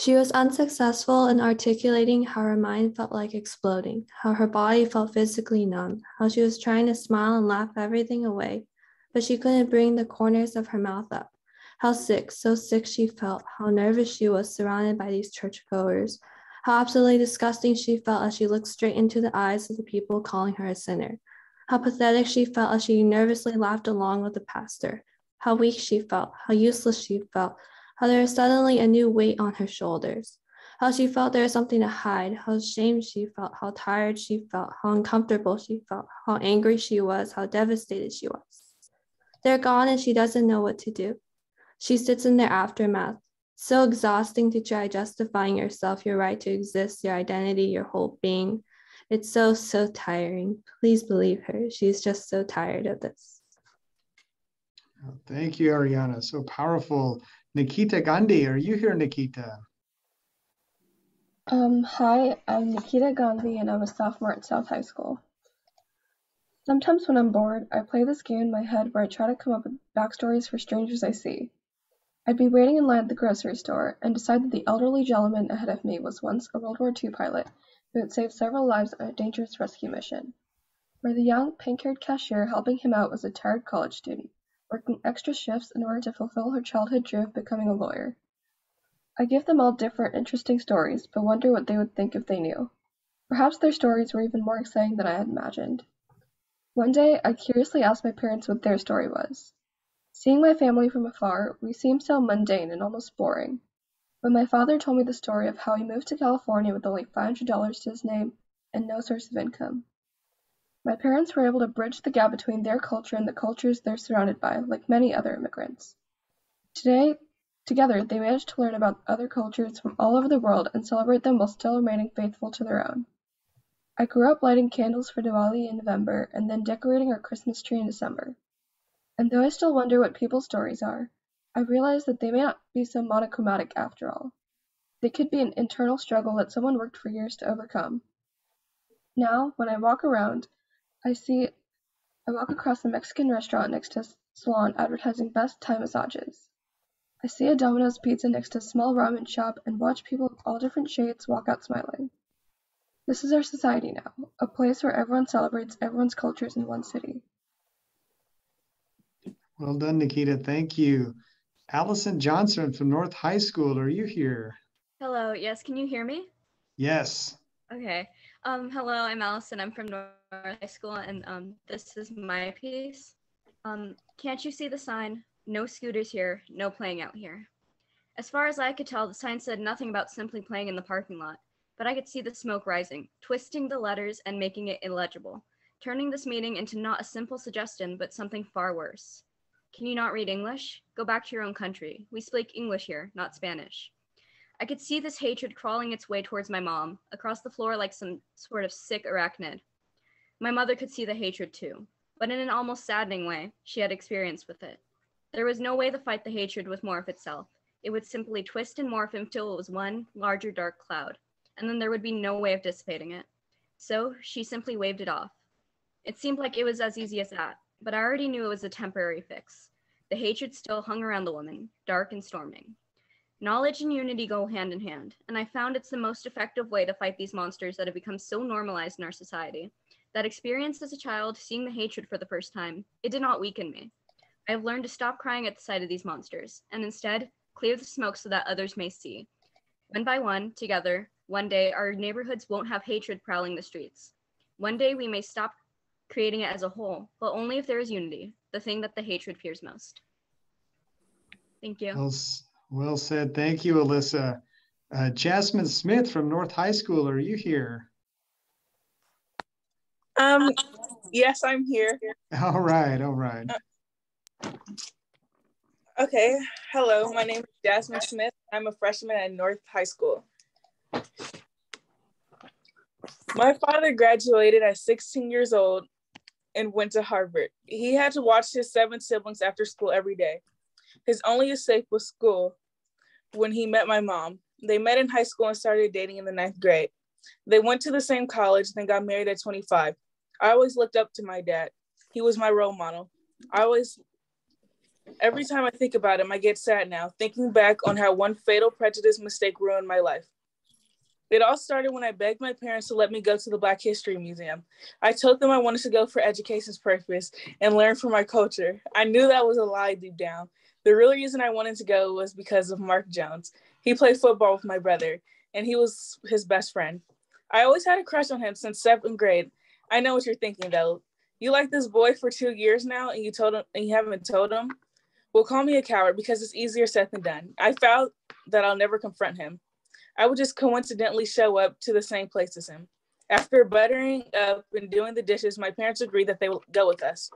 She was unsuccessful in articulating how her mind felt like exploding, how her body felt physically numb, how she was trying to smile and laugh everything away, but she couldn't bring the corners of her mouth up. How sick, so sick she felt, how nervous she was surrounded by these churchgoers, how absolutely disgusting she felt as she looked straight into the eyes of the people calling her a sinner, how pathetic she felt as she nervously laughed along with the pastor, how weak she felt, how useless she felt, how there was suddenly a new weight on her shoulders, how she felt there was something to hide, how ashamed she felt, how tired she felt, how uncomfortable she felt, how angry she was, how devastated she was. They're gone and she doesn't know what to do. She sits in their aftermath. So exhausting to try justifying yourself, your right to exist, your identity, your whole being. It's so tiring. Please believe her. She's just so tired of this. Thank you, Ariana. So powerful. Nikita Gandhi, are you here, Nikita? Hi, I'm Nikita Gandhi and I'm a sophomore at South High School. Sometimes when I'm bored, I play this game in my head where I try to come up with backstories for strangers I see. I'd be waiting in line at the grocery store and decide that the elderly gentleman ahead of me was once a World War II pilot who had saved several lives on a dangerous rescue mission, where the young, pink-haired cashier helping him out was a tired college student, working extra shifts in order to fulfill her childhood dream of becoming a lawyer. I give them all different, interesting stories, but wonder what they would think if they knew. Perhaps their stories were even more exciting than I had imagined. One day, I curiously asked my parents what their story was. Seeing my family from afar, we seemed so mundane and almost boring. But my father told me the story of how he moved to California with only $500 to his name and no source of income. My parents were able to bridge the gap between their culture and the cultures they're surrounded by, like many other immigrants. Together, they managed to learn about other cultures from all over the world and celebrate them while still remaining faithful to their own. I grew up lighting candles for Diwali in November and then decorating our Christmas tree in December. And though I still wonder what people's stories are, I realize that they may not be so monochromatic after all. They could be an internal struggle that someone worked for years to overcome. Now, when I walk around, I walk across a Mexican restaurant next to a salon advertising best Thai massages. I see a Domino's pizza next to a small ramen shop and watch people of all different shades walk out smiling. This is our society now, a place where everyone celebrates everyone's cultures in one city. Well done, Nikita. Thank you. Allison Johnson from North High School, are you here? Hello, yes, can you hear me? Yes. Okay. Hello, I'm Allison. I'm from North High School, and this is my piece. Can't you see the sign? No scooters here, no playing out here. As far as I could tell, the sign said nothing about simply playing in the parking lot, but I could see the smoke rising, twisting the letters and making it illegible, turning this meeting into not a simple suggestion, but something far worse. Can you not read English? Go back to your own country. We speak English here, not Spanish. I could see this hatred crawling its way towards my mom, across the floor like some sort of sick arachnid. My mother could see the hatred too, but in an almost saddening way, she had experience with it. There was no way to fight the hatred with morph itself. It would simply twist and morph until it was one larger dark cloud, and then there would be no way of dissipating it. So she simply waved it off. It seemed like it was as easy as that, but I already knew it was a temporary fix. The hatred still hung around the woman, dark and storming. Knowledge and unity go hand in hand, and I found it's the most effective way to fight these monsters that have become so normalized in our society. That experience as a child, seeing the hatred for the first time, it did not weaken me. I have learned to stop crying at the sight of these monsters, and instead, clear the smoke so that others may see. One by one, together, one day our neighborhoods won't have hatred prowling the streets. One day we may stop creating it as a whole, but only if there is unity, the thing that the hatred fears most. Thank you. Well said. Thank you, Alyssa. Jasmine Smith from North High School, are you here? Yes, I'm here. All right, all right. Okay, hello, my name is Jasmine Smith. I'm a freshman at North High School. My father graduated at 16 years old and went to Harvard. He had to watch his 7 siblings after school every day. His only escape was school when he met my mom. They met in high school and started dating in the 9th grade. They went to the same college, then got married at 25. I always looked up to my dad. He was my role model. I always Every time I think about him, I get sad now, thinking back on how one fatal prejudice mistake ruined my life. It all started when I begged my parents to let me go to the Black History Museum. I told them I wanted to go for education's purpose and learn from my culture. I knew that was a lie deep down. The real reason I wanted to go was because of Mark Jones. He played football with my brother, and he was his best friend. I always had a crush on him since 7th grade. I know what you're thinking, though. You like this boy for 2 years now, and you haven't told him? Well, call me a coward because it's easier said than done. I vowed that I'll never confront him. I would just coincidentally show up to the same place as him. After buttering up and doing the dishes, my parents agreed that they would go with us.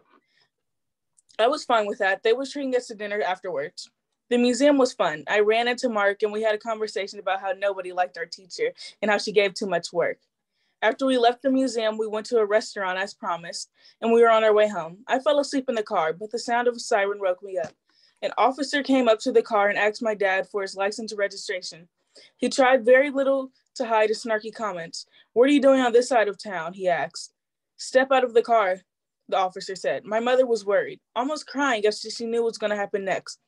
I was fine with that. They were treating us to dinner afterwards. The museum was fun. I ran into Mark and we had a conversation about how nobody liked our teacher and how she gave too much work. After we left the museum, we went to a restaurant as promised, and we were on our way home. I fell asleep in the car, but the sound of a siren woke me up. An officer came up to the car and asked my dad for his license and registration. He tried very little to hide his snarky comments. What are you doing on this side of town? He asked. Step out of the car, the officer said. My mother was worried, almost crying as she knew what was going to happen next.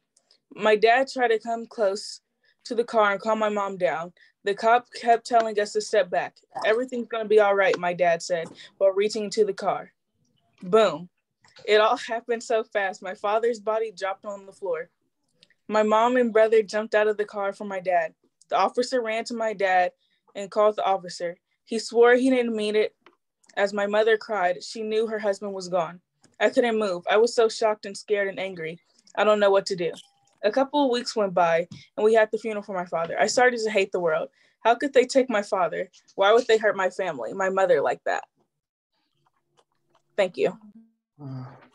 My dad tried to come close to the car and calm my mom down. The cop kept telling us to step back. Everything's going to be all right, my dad said, while reaching into the car. Boom. It all happened so fast. My father's body dropped on the floor. My mom and brother jumped out of the car for my dad. The officer ran to my dad and called the officer. He swore he didn't mean it. As my mother cried, she knew her husband was gone. I couldn't move. I was so shocked and scared and angry. I don't know what to do. A couple of weeks went by and we had the funeral for my father. I started to hate the world. How could they take my father? Why would they hurt my family, my mother like that? Thank you.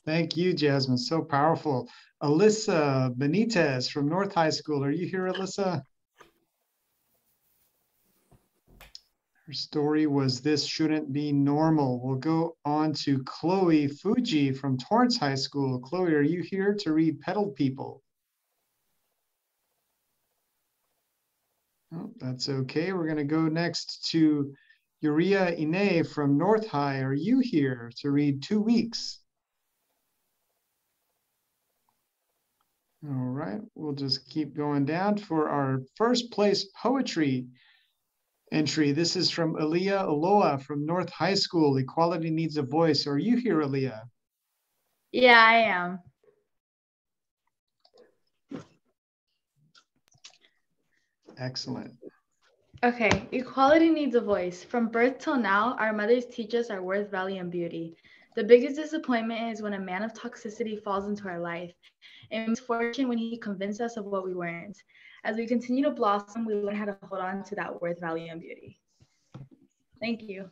Thank you, Jasmine. So powerful. Alyssa Benitez from North High School. Are you here, Alyssa? Her story was "This Shouldn't Be Normal." We'll go on to Chloe Fuji from Torrance High School. Chloe, are you here to read Petaled People? Oh, that's okay. We're going to go next to Yuria Ine from North High. Are you here to read 2 Weeks? All right, we'll just keep going down for our first place poetry entry. This is from Aaliyah Aloha from North High School. Equality Needs a Voice. Are you here, Aaliyah? Yeah, I am. Excellent. Okay, equality needs a voice. From birth till now, our mothers teach us our worth, value, and beauty. The biggest disappointment is when a man of toxicity falls into our life, and misfortune when he convinced us of what we weren't. As we continue to blossom, we learn how to hold on to that worth, value, and beauty. Thank you.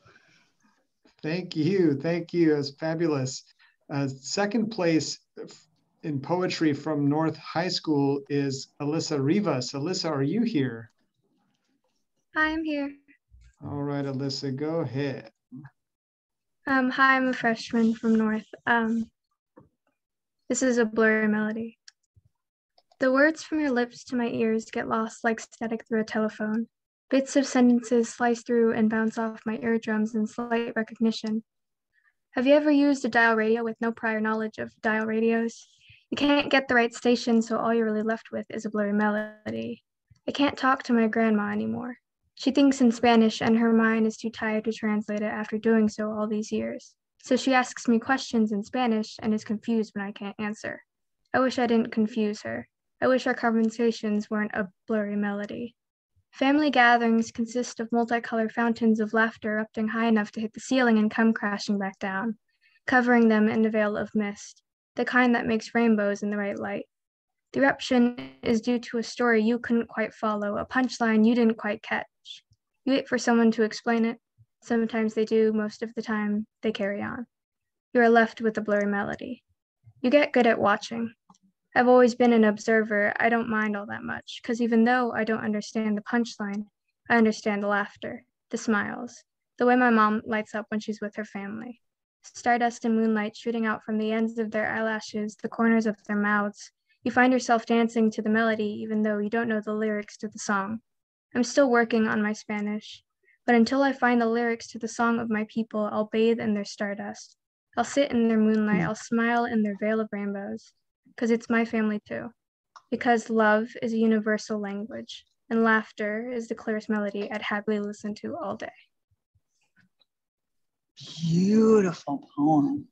Thank you. Thank you. It's fabulous. Second place in poetry from North High School is Alyssa Rivas. Alyssa, are you here? Hi, I'm here. All right, Alyssa, go ahead. Hi, I'm a freshman from North. This is a blurry melody. The words from your lips to my ears get lost like static through a telephone. Bits of sentences slice through and bounce off my eardrums in slight recognition. Have you ever used a dial radio with no prior knowledge of dial radios? You can't get the right station, so all you're really left with is a blurry melody. I can't talk to my grandma anymore. She thinks in Spanish and her mind is too tired to translate it after doing so all these years. So she asks me questions in Spanish and is confused when I can't answer. I wish I didn't confuse her. I wish our conversations weren't a blurry melody. Family gatherings consist of multicolored fountains of laughter erupting high enough to hit the ceiling and come crashing back down, covering them in a veil of mist, the kind that makes rainbows in the right light. The eruption is due to a story you couldn't quite follow, a punchline you didn't quite catch. You wait for someone to explain it. Sometimes they do, most of the time they carry on. You are left with a blurry melody. You get good at watching. I've always been an observer. I don't mind all that much, because even though I don't understand the punchline, I understand the laughter, the smiles, the way my mom lights up when she's with her family. Stardust and moonlight shooting out from the ends of their eyelashes, the corners of their mouths. You find yourself dancing to the melody even though you don't know the lyrics to the song. I'm still working on my Spanish, but until I find the lyrics to the song of my people, I'll bathe in their stardust. I'll sit in their moonlight, I'll smile in their veil of rainbows, because it's my family too. Because love is a universal language, and laughter is the clearest melody I'd happily listen to all day. Beautiful poem.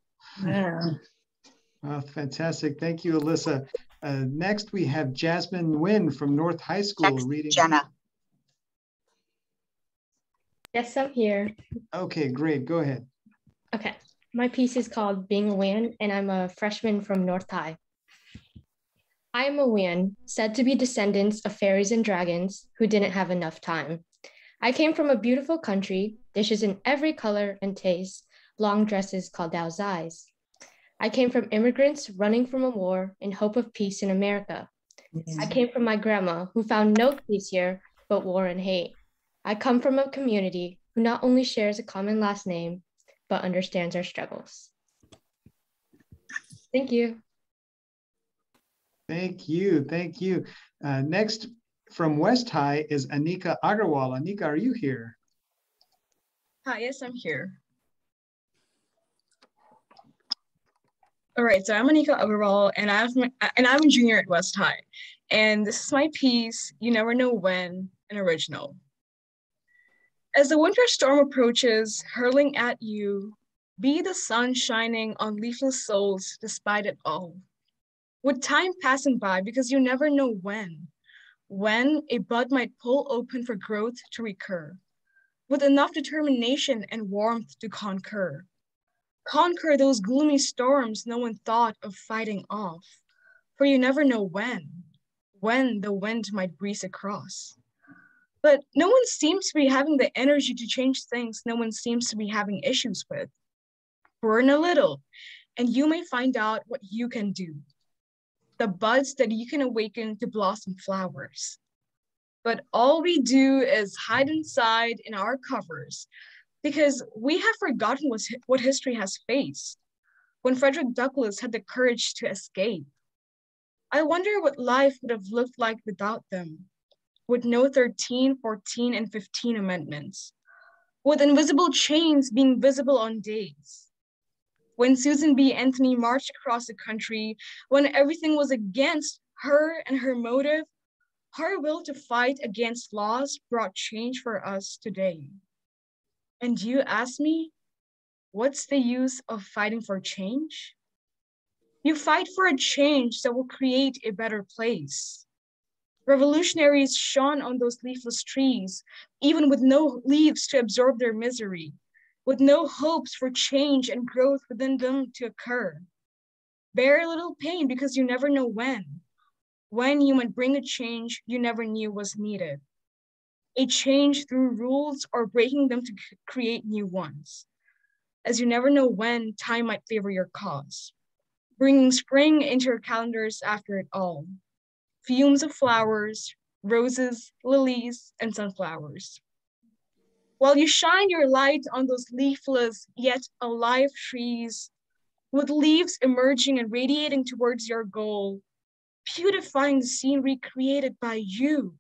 Yeah. Oh, fantastic. Thank you, Alyssa. Next, we have Jasmine Nguyen from North High School reading. Jenna. Yes, I'm here. Okay, great. Go ahead. Okay. My piece is called Being a Wan, and I'm a freshman from North High. I am a Wan, said to be descendants of fairies and dragons who didn't have enough time. I came from a beautiful country, dishes in every color and taste, long dresses called Dao Zais. I came from immigrants running from a war in hope of peace in America. I came from my grandma who found no peace here, but war and hate. I come from a community who not only shares a common last name, but understands our struggles. Thank you. Thank you. Thank you. Next from West High is Anika Agarwal. Anika, are you here? Hi, yes, I'm here. All right, so I'm Anika Agarwal, and I'm a junior at West High. And this is my piece, You Never Know When, an original. As the winter storm approaches, hurling at you, be the sun shining on leafless souls despite it all. With time passing by, because you never know when a bud might pull open for growth to recur, with enough determination and warmth to conquer those gloomy storms no one thought of fighting off. For you never know when the wind might breeze across. But no one seems to be having the energy to change things no one seems to be having issues with. Burn a little, and you may find out what you can do. The buds that you can awaken to blossom flowers. But all we do is hide inside in our covers because we have forgotten what history has faced when Frederick Douglass had the courage to escape. I wonder what life would have looked like without them, with no 13, 14, and 15 amendments, with invisible chains being visible on days. When Susan B. Anthony marched across the country, when everything was against her and her motive, her will to fight against laws brought change for us today. And you ask me, what's the use of fighting for change? You fight for a change that will create a better place. Revolutionaries shone on those leafless trees, even with no leaves to absorb their misery, with no hopes for change and growth within them to occur. Bear a little pain because you never know when you might bring a change you never knew was needed. A change through rules or breaking them to create new ones, as you never know when time might favor your cause, bringing spring into your calendars after it all. Fumes of flowers, roses, lilies, and sunflowers. While you shine your light on those leafless yet alive trees, with leaves emerging and radiating towards your goal, beautifying the scene recreated by you.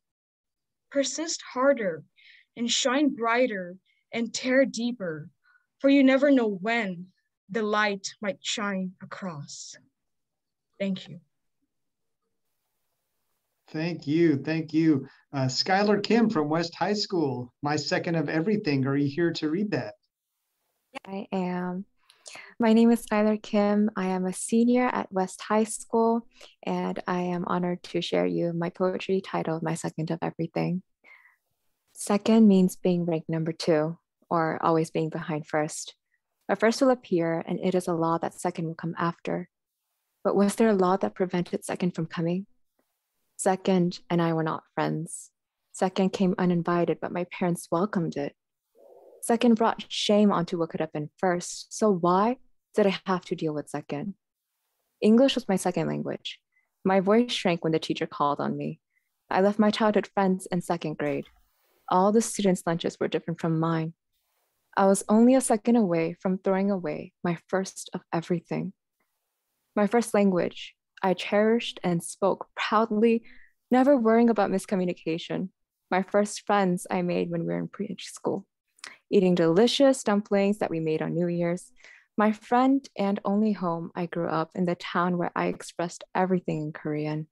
Persist harder and shine brighter and tear deeper, for you never know when the light might shine across. Thank you. Thank you. Thank you. Skylar Kim from West High School, My Second of Everything. Are you here to read that? I am. My name is Skylar Kim. I am a senior at West High School, and I am honored to share you my poetry titled My Second of Everything. Second means being ranked number 2, or always being behind first. A first will appear, and it is a law that second will come after. But was there a law that prevented second from coming? Second and I were not friends. Second came uninvited, but my parents welcomed it. Second brought shame onto what could have been first. So why did I have to deal with second? English was my second language. My voice shrank when the teacher called on me. I left my childhood friends in second grade. All the students' lunches were different from mine. I was only a second away from throwing away my first of everything. My first language, I cherished and spoke proudly, never worrying about miscommunication. My first friends I made when we were in preschool, eating delicious dumplings that we made on New Year's. My friend and only home I grew up in the town where I expressed everything in Korean.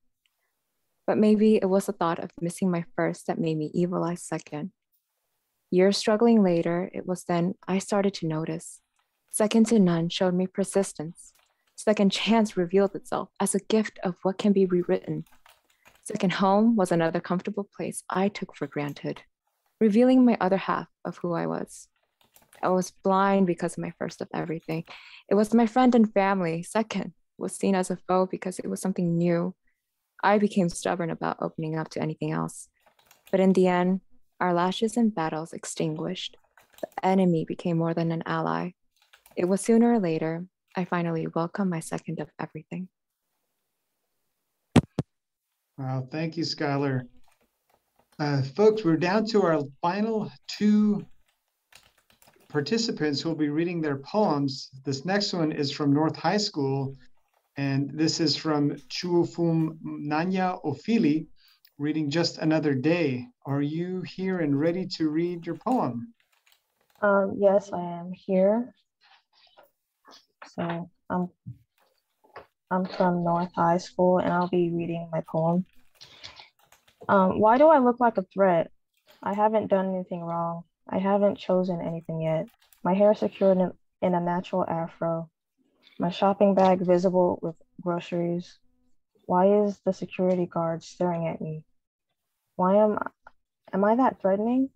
But maybe it was the thought of missing my first that made me evilize second. Years struggling later, it was then I started to notice. Second to none showed me persistence. Second chance revealed itself as a gift of what can be rewritten. Second home was another comfortable place I took for granted, revealing my other half of who I was. I was blind because of my first of everything. It was my friend and family. Second was seen as a foe because it was something new. I became stubborn about opening up to anything else. But in the end, our lashes and battles extinguished. The enemy became more than an ally. It was sooner or later, I finally welcomed my second of everything. Wow, thank you, Skylar. Folks, we're down to our final two participants who will be reading their poems. This next one is from North High School, and this is from Chuofum Nanya Ofili, reading Just Another Day. Are you here and ready to read your poem? Yes, I am here. So I'm from North High School and I'll be reading my poem. Why do I look like a threat? I haven't done anything wrong. I haven't chosen anything yet. My hair secured in a natural afro. My shopping bag visible with groceries. Why is the security guard staring at me? Why am I that threatening?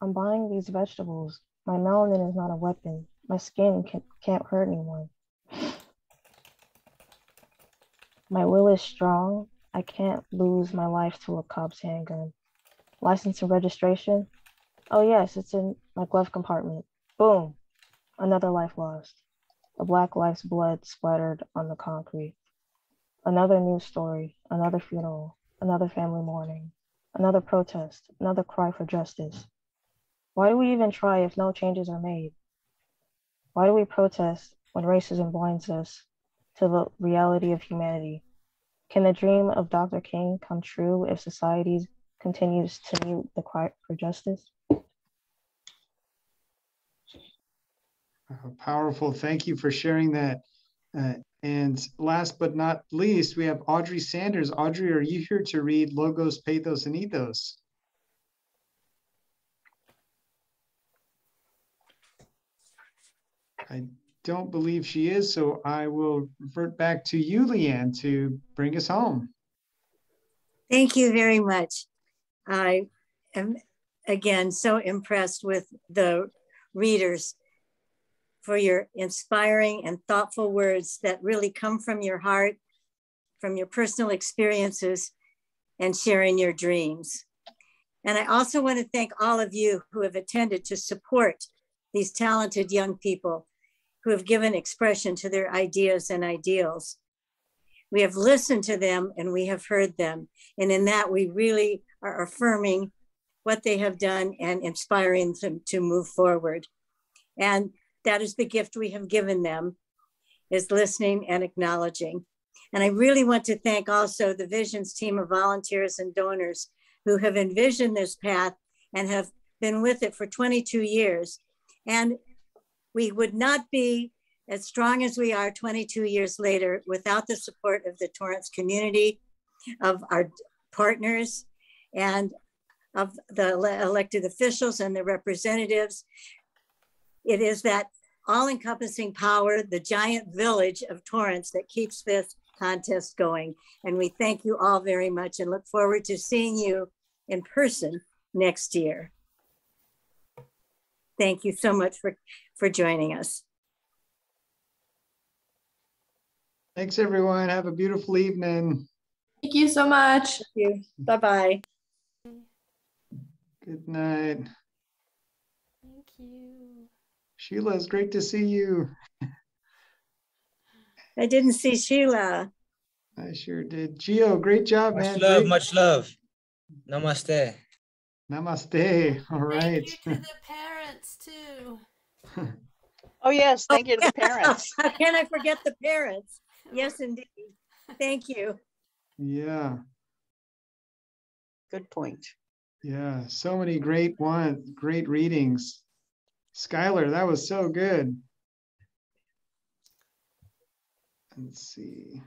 I'm buying these vegetables. My melanin is not a weapon. My skin can't hurt anyone. My will is strong. I can't lose my life to a cop's handgun. License and registration? Oh yes, it's in my glove compartment. Boom, another life lost. A black life's blood splattered on the concrete. Another news story, another funeral, another family mourning, another protest, another cry for justice. Why do we even try if no changes are made? Why do we protest when racism blinds us to the reality of humanity? Can the dream of Dr. King come true if society continues to mute the cry for justice? Powerful. Thank you for sharing that. And last but not least, we have Audrey Sanders. Audrey, are you here to read Logos, Pathos, and Ethos? I don't believe she is, so I will revert back to you, Leanne, to bring us home. Thank you very much. I am, again, so impressed with the readers for your inspiring and thoughtful words that really come from your heart, from your personal experiences, and sharing your dreams. And I also want to thank all of you who have attended to support these talented young people who have given expression to their ideas and ideals. We have listened to them and we have heard them. And in that, we really are affirming what they have done and inspiring them to move forward. And that is the gift we have given them, is listening and acknowledging. And I really want to thank also the Visions team of volunteers and donors who have envisioned this path and have been with it for 22 years. And we would not be as strong as we are 22 years later without the support of the Torrance community, of our partners, and of the elected officials and the representatives. It is that all-encompassing power, the giant village of Torrance, that keeps this contest going. And we thank you all very much and look forward to seeing you in person next year. Thank you so much for joining us. Thanks, everyone. Have a beautiful evening. Thank you so much. Thank you. Bye-bye. Good night. Thank you. Sheila, it's great to see you. I didn't see Sheila. I sure did. Gio, great job, man. Much love, great. much love. Namaste. Namaste. All right. Thank you to the parents too. Oh, yes. Thank you to the parents. How can I forget the parents? Yes, indeed. Thank you. Yeah. Good point. Yeah. So many great readings. Skylar, that was so good. Let's see.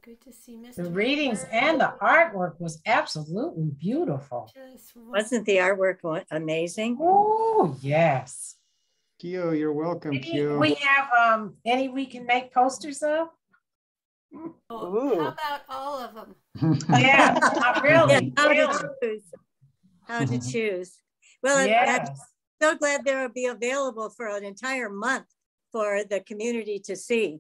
Good to see Mr. The readings and the artwork was absolutely beautiful. Wasn't the artwork amazing? Oh, yes. Kyo, you're welcome, Kyo. We have any we can make posters of? Oh, how about all of them? Yeah, not really. Yeah, how to choose. Well, yes. I'm so glad they'll be available for an entire month for the community to see.